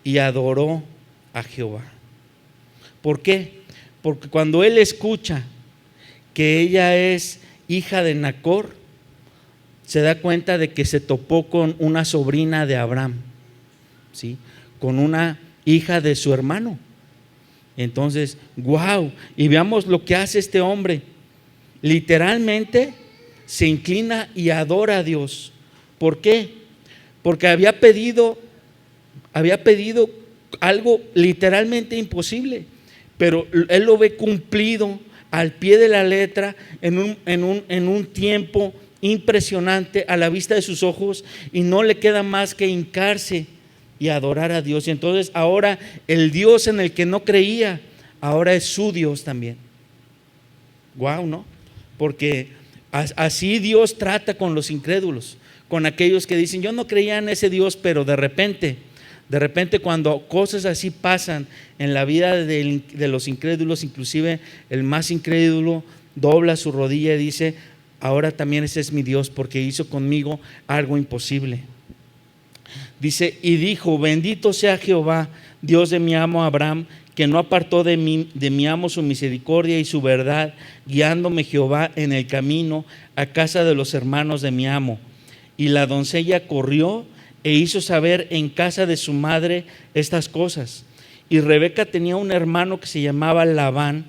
y adoró a Jehová. ¿Por qué? Porque cuando él escucha que ella es hija de Nacor, se da cuenta de que se topó con una sobrina de Abraham, ¿sí? Con una hija de su hermano. Entonces, wow, y veamos lo que hace este hombre. Literalmente se inclina y adora a Dios. ¿Por qué? Porque había pedido algo literalmente imposible, pero él lo ve cumplido al pie de la letra en un tiempo impresionante a la vista de sus ojos, y no le queda más que hincarse y adorar a Dios. Y entonces ahora el Dios en el que no creía, ahora es su Dios también. Wow, ¿no? Porque así Dios trata con los incrédulos, con aquellos que dicen: yo no creía en ese Dios, pero de repente cuando cosas así pasan en la vida de los incrédulos, inclusive el más incrédulo dobla su rodilla y dice: ahora también ese es mi Dios, porque hizo conmigo algo imposible. Dice: y dijo: bendito sea Jehová, Dios de mi amo Abraham, que no apartó de mi amo su misericordia y su verdad, guiándome Jehová en el camino a casa de los hermanos de mi amo. Y la doncella corrió e hizo saber en casa de su madre estas cosas. Y Rebeca tenía un hermano que se llamaba Labán,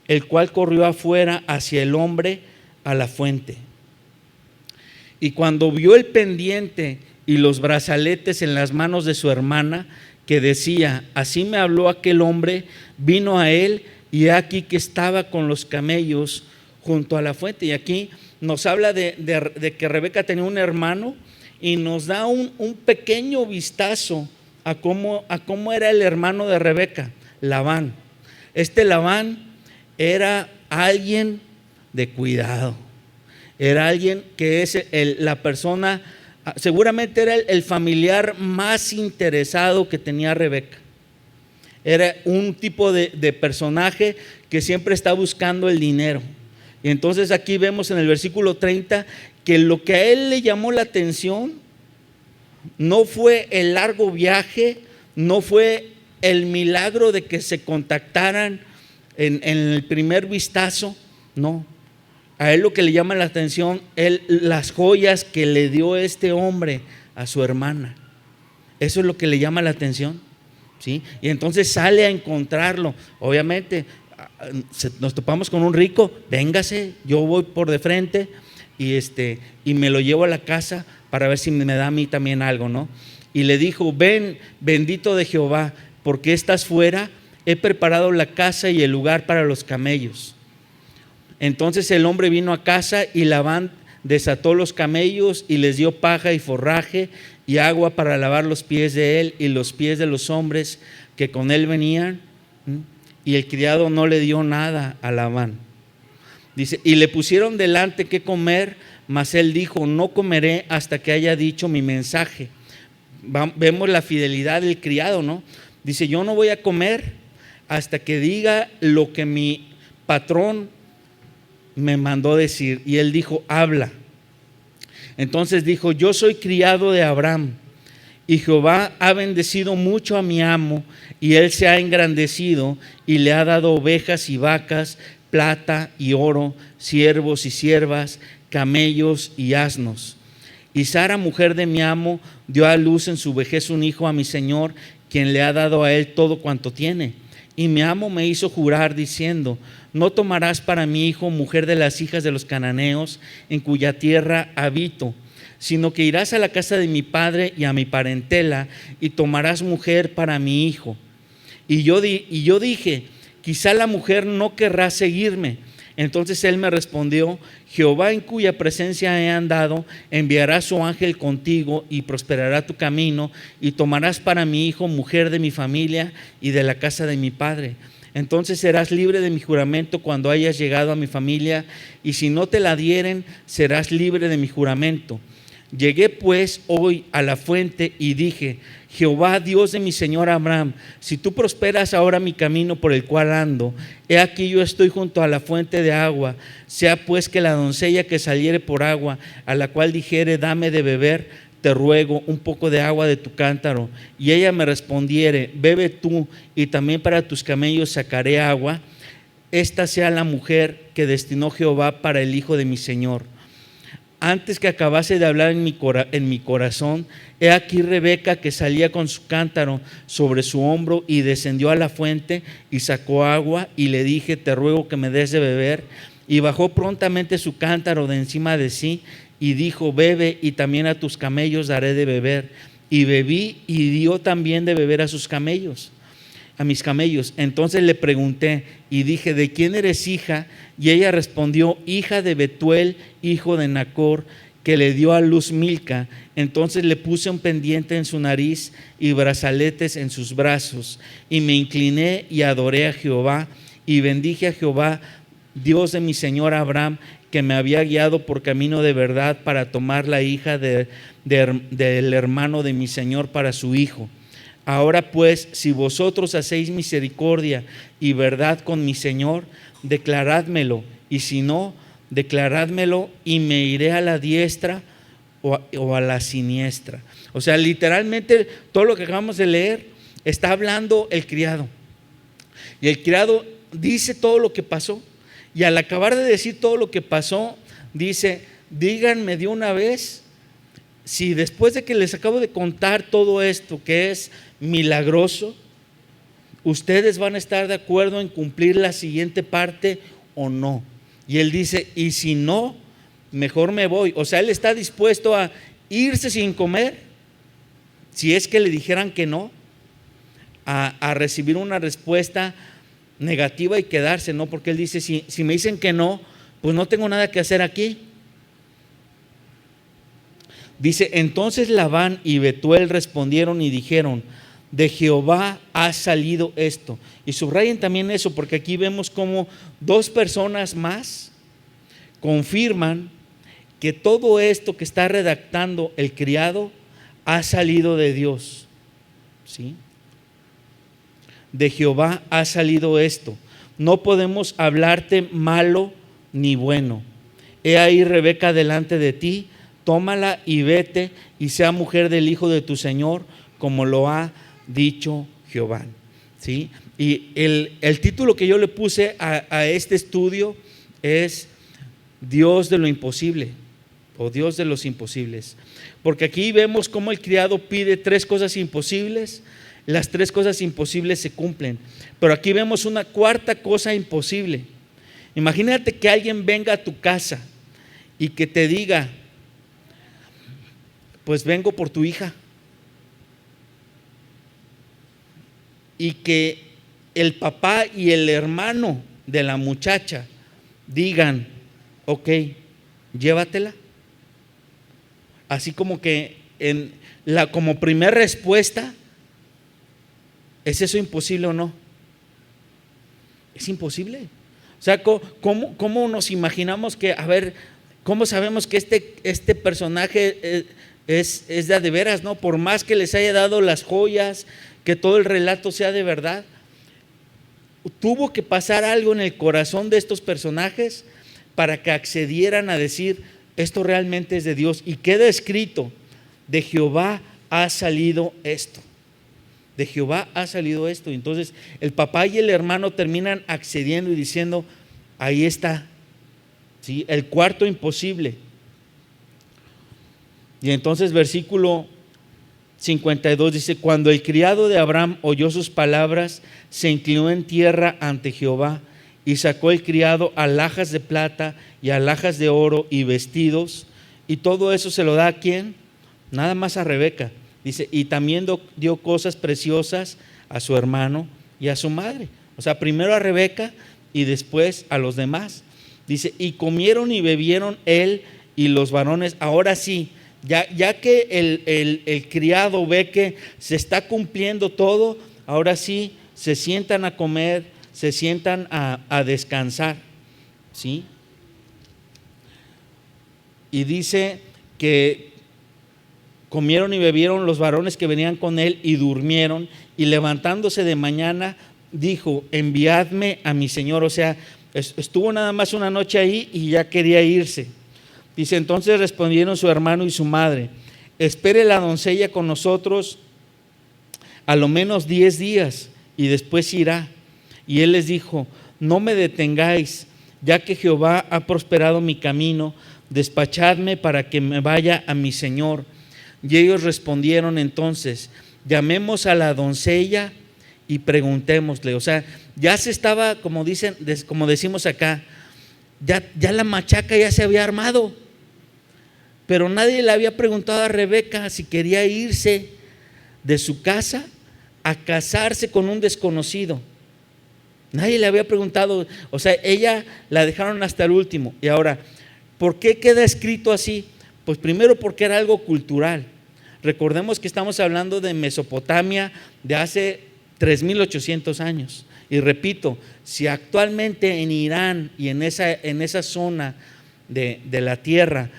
el cual corrió afuera hacia el hombre a la fuente. Y cuando vio el pendiente y los brazaletes en las manos de su hermana, que decía: así me habló aquel hombre, vino a él, y he aquí que estaba con los camellos junto a la fuente. Y aquí nos habla de que Rebeca tenía un hermano, y nos da un pequeño vistazo a cómo era el hermano de Rebeca, Labán. Este Labán era alguien de cuidado, era alguien que es la persona, seguramente era el familiar más interesado que tenía Rebeca. Era un tipo de personaje que siempre está buscando el dinero. Y entonces aquí vemos en el versículo 30 que lo que a él le llamó la atención no fue el largo viaje, no fue el milagro de que se contactaran en el primer vistazo, no. A él lo que le llama la atención es las joyas que le dio este hombre a su hermana. Eso es lo que le llama la atención, ¿sí? Y entonces sale a encontrarlo. Obviamente nos topamos con un rico: véngase, yo voy por de frente y me lo llevo a la casa para ver si me da a mí también algo, ¿no? Y le dijo: ven, bendito de Jehová, porque estás fuera, he preparado la casa y el lugar para los camellos. Entonces el hombre vino a casa, y Labán desató los camellos y les dio paja y forraje y agua para lavar los pies de él y los pies de los hombres que con él venían. y el criado no le dio nada a Labán. Dice, y le pusieron delante qué comer, mas él dijo, no comeré hasta que haya dicho mi mensaje. Vemos la fidelidad del criado, ¿no? Dice, yo no voy a comer hasta que diga lo que mi patrón me mandó decir. Y él dijo, habla. Entonces dijo, yo soy criado de Abraham, y Jehová ha bendecido mucho a mi amo, y él se ha engrandecido y le ha dado ovejas y vacas, plata y oro, siervos y siervas, camellos y asnos. Y Sara, mujer de mi amo, dio a luz en su vejez un hijo a mi señor, quien le ha dado a él todo cuanto tiene. Y mi amo me hizo jurar diciendo, no tomarás para mi hijo mujer de las hijas de los cananeos, en cuya tierra habito, sino que irás a la casa de mi padre y a mi parentela, y tomarás mujer para mi hijo. Y yo dije, quizá la mujer no querrá seguirme. Entonces él me respondió, Jehová en cuya presencia he andado, enviará su ángel contigo y prosperará tu camino, y tomarás para mi hijo mujer de mi familia y de la casa de mi padre. Entonces serás libre de mi juramento cuando hayas llegado a mi familia, y si no te la dieren, serás libre de mi juramento. Llegué pues hoy a la fuente y dije, Jehová, Dios de mi señor Abraham, si tú prosperas ahora mi camino por el cual ando, he aquí yo estoy junto a la fuente de agua, sea pues que la doncella que saliere por agua, a la cual dijere, dame de beber, te ruego un poco de agua de tu cántaro, y ella me respondiere, bebe tú, y también para tus camellos sacaré agua, esta sea la mujer que destinó Jehová para el hijo de mi señor. Antes que acabase de hablar en mi corazón, he aquí Rebeca que salía con su cántaro sobre su hombro, y descendió a la fuente y sacó agua, y le dije, te ruego que me des de beber, y bajó prontamente su cántaro de encima de sí, y dijo, bebe, y también a tus camellos daré de beber. Y bebí, y dio también de beber a sus camellos, a mis camellos. Entonces le pregunté y dije, ¿de quién eres hija? Y ella respondió, hija de Betuel, hijo de Nacor, que le dio a luz Milca. Entonces le puse un pendiente en su nariz y brazaletes en sus brazos, y me incliné y adoré a Jehová, y bendije a Jehová, Dios de mi señor Abraham, que me había guiado por camino de verdad para tomar la hija del hermano de mi señor para su hijo. Ahora pues, si vosotros hacéis misericordia y verdad con mi señor, declarádmelo, y si no, declarádmelo, y me iré a la diestra o a la siniestra. O sea, literalmente todo lo que acabamos de leer está hablando el criado, y el criado dice todo lo que pasó, y al acabar de decir todo lo que pasó, dice, díganme de una vez si después de que les acabo de contar todo esto que es milagroso, ustedes van a estar de acuerdo en cumplir la siguiente parte o no. Y él dice, y si no, mejor me voy. O sea, él está dispuesto a irse sin comer, si es que le dijeran que no, a recibir una respuesta negativa y quedarse, ¿no? Porque él dice, si me dicen que no, pues no tengo nada que hacer aquí. Dice, entonces Labán y Betuel respondieron y dijeron, de Jehová ha salido esto. Y subrayen también eso, porque aquí vemos como dos personas más confirman que todo esto que está redactando el criado ha salido de Dios, ¿sí? De Jehová ha salido esto. No podemos hablarte malo ni bueno. He ahí Rebeca delante de ti, tómala y vete, y sea mujer del hijo de tu señor, como lo ha dicho Jehová. ¿Sí? Y el título que yo le puse a este estudio es Dios de lo imposible, o Dios de los imposibles. Porque aquí vemos cómo el criado pide tres cosas imposibles. Las tres cosas imposibles se cumplen, pero aquí vemos una cuarta cosa imposible. Imagínate que alguien venga a tu casa y que te diga, pues vengo por tu hija, y que el papá y el hermano de la muchacha digan, ok, llévatela. Así como que como primera respuesta, ¿es eso imposible o no? Es imposible. O sea, ¿cómo nos imaginamos que, a ver, cómo sabemos que este personaje es de veras, ¿no? Por más que les haya dado las joyas, que todo el relato sea de verdad, tuvo que pasar algo en el corazón de estos personajes para que accedieran a decir, esto realmente es de Dios. Y queda escrito, de Jehová ha salido esto. De Jehová ha salido esto. Entonces el papá y el hermano terminan accediendo y diciendo, ahí está, ¿sí? El cuarto imposible. Y entonces versículo 52 dice, cuando el criado de Abraham oyó sus palabras, se inclinó en tierra ante Jehová, y sacó el criado alhajas de plata y alhajas de oro y vestidos, y todo eso se lo da ¿a quién? Nada más a Rebeca. Dice, y también dio cosas preciosas a su hermano y a su madre. O sea, primero a Rebeca y después a los demás. Dice, y comieron y bebieron él y los varones. Ahora sí, ya que el criado ve que se está cumpliendo todo, ahora sí se sientan a comer, se sientan a descansar, ¿sí? Y dice que comieron y bebieron los varones que venían con él y durmieron, y levantándose de mañana dijo, enviadme a mi señor. O sea, estuvo nada más una noche ahí y ya quería irse. Dice, entonces respondieron su hermano y su madre, espere la doncella con nosotros a lo menos 10 días y después irá. Y él les dijo, no me detengáis, ya que Jehová ha prosperado mi camino, despachadme para que me vaya a mi señor. Y ellos respondieron entonces, llamemos a la doncella y preguntémosle. O sea, ya se estaba, como decimos acá, ya la machaca ya se había armado, pero nadie le había preguntado a Rebeca si quería irse de su casa a casarse con un desconocido. Nadie le había preguntado. O sea, ella la dejaron hasta el último. Y ahora, ¿por qué queda escrito así? Pues primero porque era algo cultural. Recordemos que estamos hablando de Mesopotamia de hace 3,800 años. Y repito, si actualmente en Irán y en esa zona de la tierra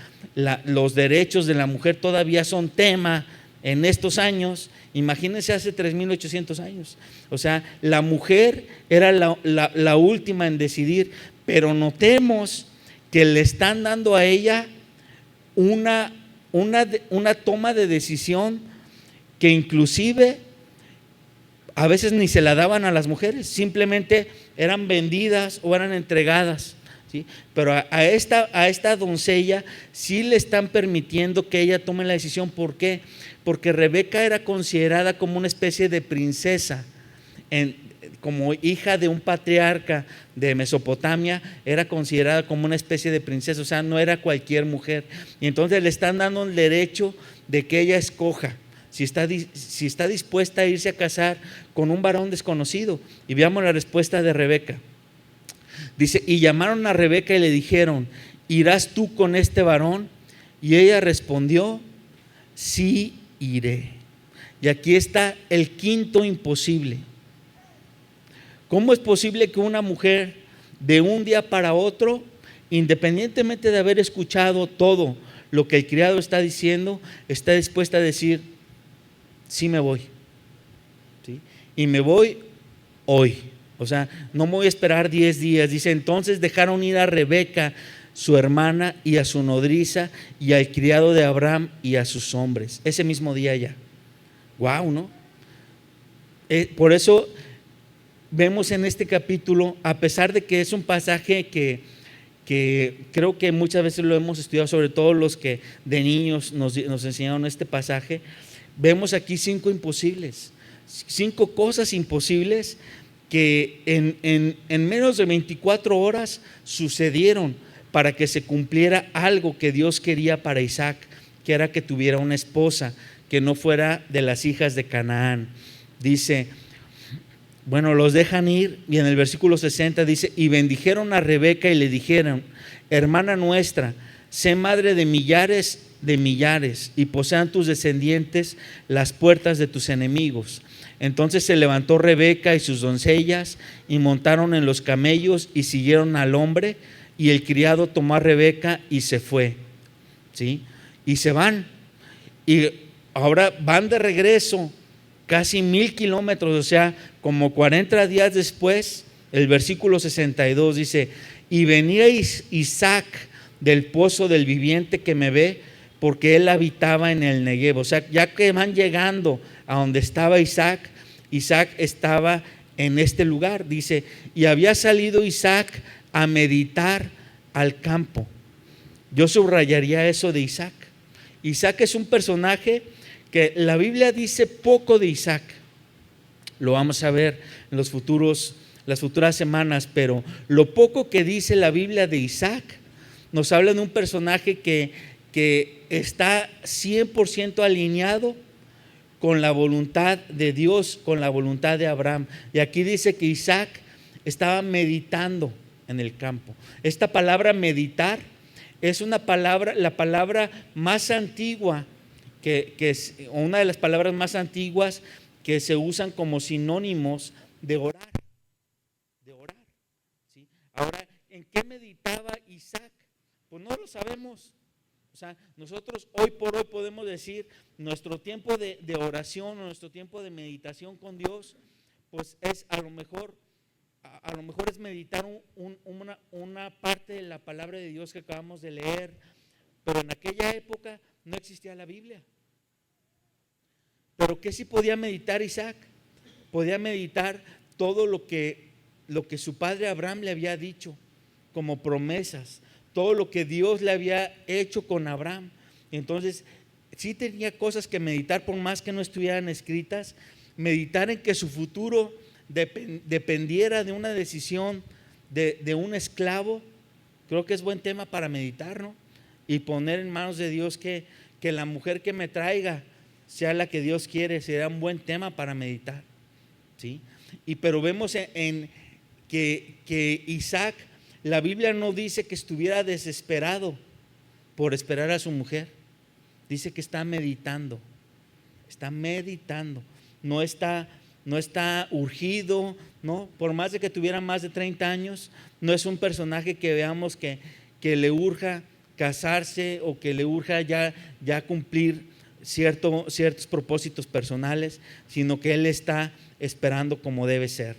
los derechos de la mujer todavía son tema en estos años, imagínense hace 3,800 años. O sea, la mujer era la última en decidir, pero notemos que le están dando a ella una toma de decisión que inclusive a veces ni se la daban a las mujeres, simplemente eran vendidas o eran entregadas, ¿sí? Pero a esta doncella sí le están permitiendo que ella tome la decisión. ¿Por qué? Porque Rebeca era considerada como una especie de princesa, como hija de un patriarca de Mesopotamia, era considerada como una especie de princesa, o sea, no era cualquier mujer. Y entonces le están dando el derecho de que ella escoja si está dispuesta a irse a casar con un varón desconocido. Y veamos la respuesta de Rebeca. Dice, y llamaron a Rebeca y le dijeron, ¿irás tú con este varón? Y ella respondió, sí iré. Y aquí está el quinto imposible. ¿Cómo es posible que una mujer de un día para otro, independientemente de haber escuchado todo lo que el criado está diciendo, está dispuesta a decir, sí me voy, ¿sí? Y me voy hoy? O sea, no me voy a esperar 10 días. Dice, entonces dejaron ir a Rebeca, su hermana, y a su nodriza, y al criado de Abraham, y a sus hombres. Ese mismo día ya. Guau, ¿no? Por eso vemos en este capítulo, a pesar de que es un pasaje que creo que muchas veces lo hemos estudiado, sobre todo los que de niños nos enseñaron este pasaje, vemos aquí 5 imposibles, 5 cosas imposibles que en menos de 24 horas sucedieron para que se cumpliera algo que Dios quería para Isaac, que era que tuviera una esposa que no fuera de las hijas de Canaán. Dice, bueno, los dejan ir, y en el versículo 60 dice, y bendijeron a Rebeca y le dijeron, hermana nuestra, sé madre de millares de millares, y posean tus descendientes las puertas de tus enemigos. Entonces se levantó Rebeca y sus doncellas y montaron en los camellos y siguieron al hombre, y el criado tomó a Rebeca y se fue. ¿Sí? Y se van, y ahora van de regreso casi 1000 kilómetros, o sea, como 40 días después. El versículo 62 dice: y venía Isaac del pozo del viviente que me ve, porque él habitaba en el Negev. O sea, ya que van llegando a donde estaba Isaac, Isaac estaba en este lugar. Dice: y había salido Isaac a meditar al campo. Yo subrayaría eso de Isaac. Isaac es un personaje que la Biblia dice poco de Isaac. Lo vamos a ver en las futuras semanas, pero lo poco que dice la Biblia de Isaac nos habla de un personaje que está 100% alineado con la voluntad de Dios, con la voluntad de Abraham. Y aquí dice que Isaac estaba meditando en el campo. Esta palabra meditar es la palabra más antigua, que es una de las palabras más antiguas que se usan como sinónimos de orar. ¿Sí? Ahora, ¿en qué meditaba Isaac? Pues no lo sabemos. O sea, nosotros hoy por hoy podemos decir nuestro tiempo de oración, nuestro tiempo de meditación con Dios, pues es a lo mejor es meditar una parte de la palabra de Dios que acabamos de leer, pero en aquella época no existía la Biblia. Pero ¿qué sí podía meditar Isaac? Podía meditar todo lo que su padre Abraham le había dicho como promesas, todo lo que Dios le había hecho con Abraham. Entonces, sí tenía cosas que meditar, por más que no estuvieran escritas. Meditar en que su futuro dependiera de una decisión de un esclavo. Creo que es buen tema para meditar, ¿no? Y poner en manos de Dios que la mujer que me traiga sea la que Dios quiere. Será un buen tema para meditar, ¿sí? Pero vemos que Isaac, la Biblia no dice que estuviera desesperado por esperar a su mujer. Dice que está meditando. No está urgido, ¿no? Por más de que tuviera más de 30 años, no es un personaje que veamos que le urja casarse o que le urja ya cumplir ciertos propósitos personales, sino que él está esperando como debe ser.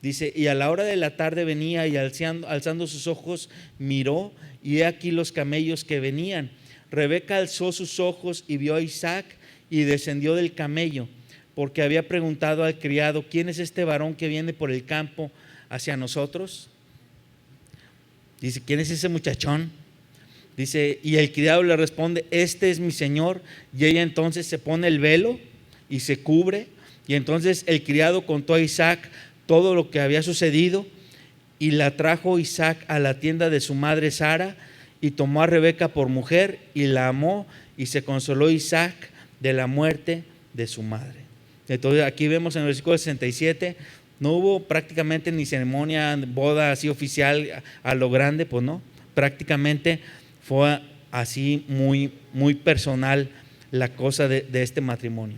Dice: y a la hora de la tarde venía, y alzando sus ojos miró, y he aquí los camellos que venían. Rebeca alzó sus ojos y vio a Isaac, y descendió del camello, porque había preguntado al criado: ¿quién es este varón que viene por el campo hacia nosotros? Dice: ¿quién es ese muchachón? Dice, y el criado le responde: este es mi señor. Y ella entonces se pone el velo y se cubre. Y entonces el criado contó a Isaac todo lo que había sucedido, y la trajo Isaac a la tienda de su madre Sara, y tomó a Rebeca por mujer y la amó, y se consoló Isaac de la muerte de su madre. Entonces aquí vemos en el versículo 67, no hubo prácticamente ni ceremonia, boda así oficial a lo grande, pues no, prácticamente fue así muy, muy personal la cosa de este matrimonio.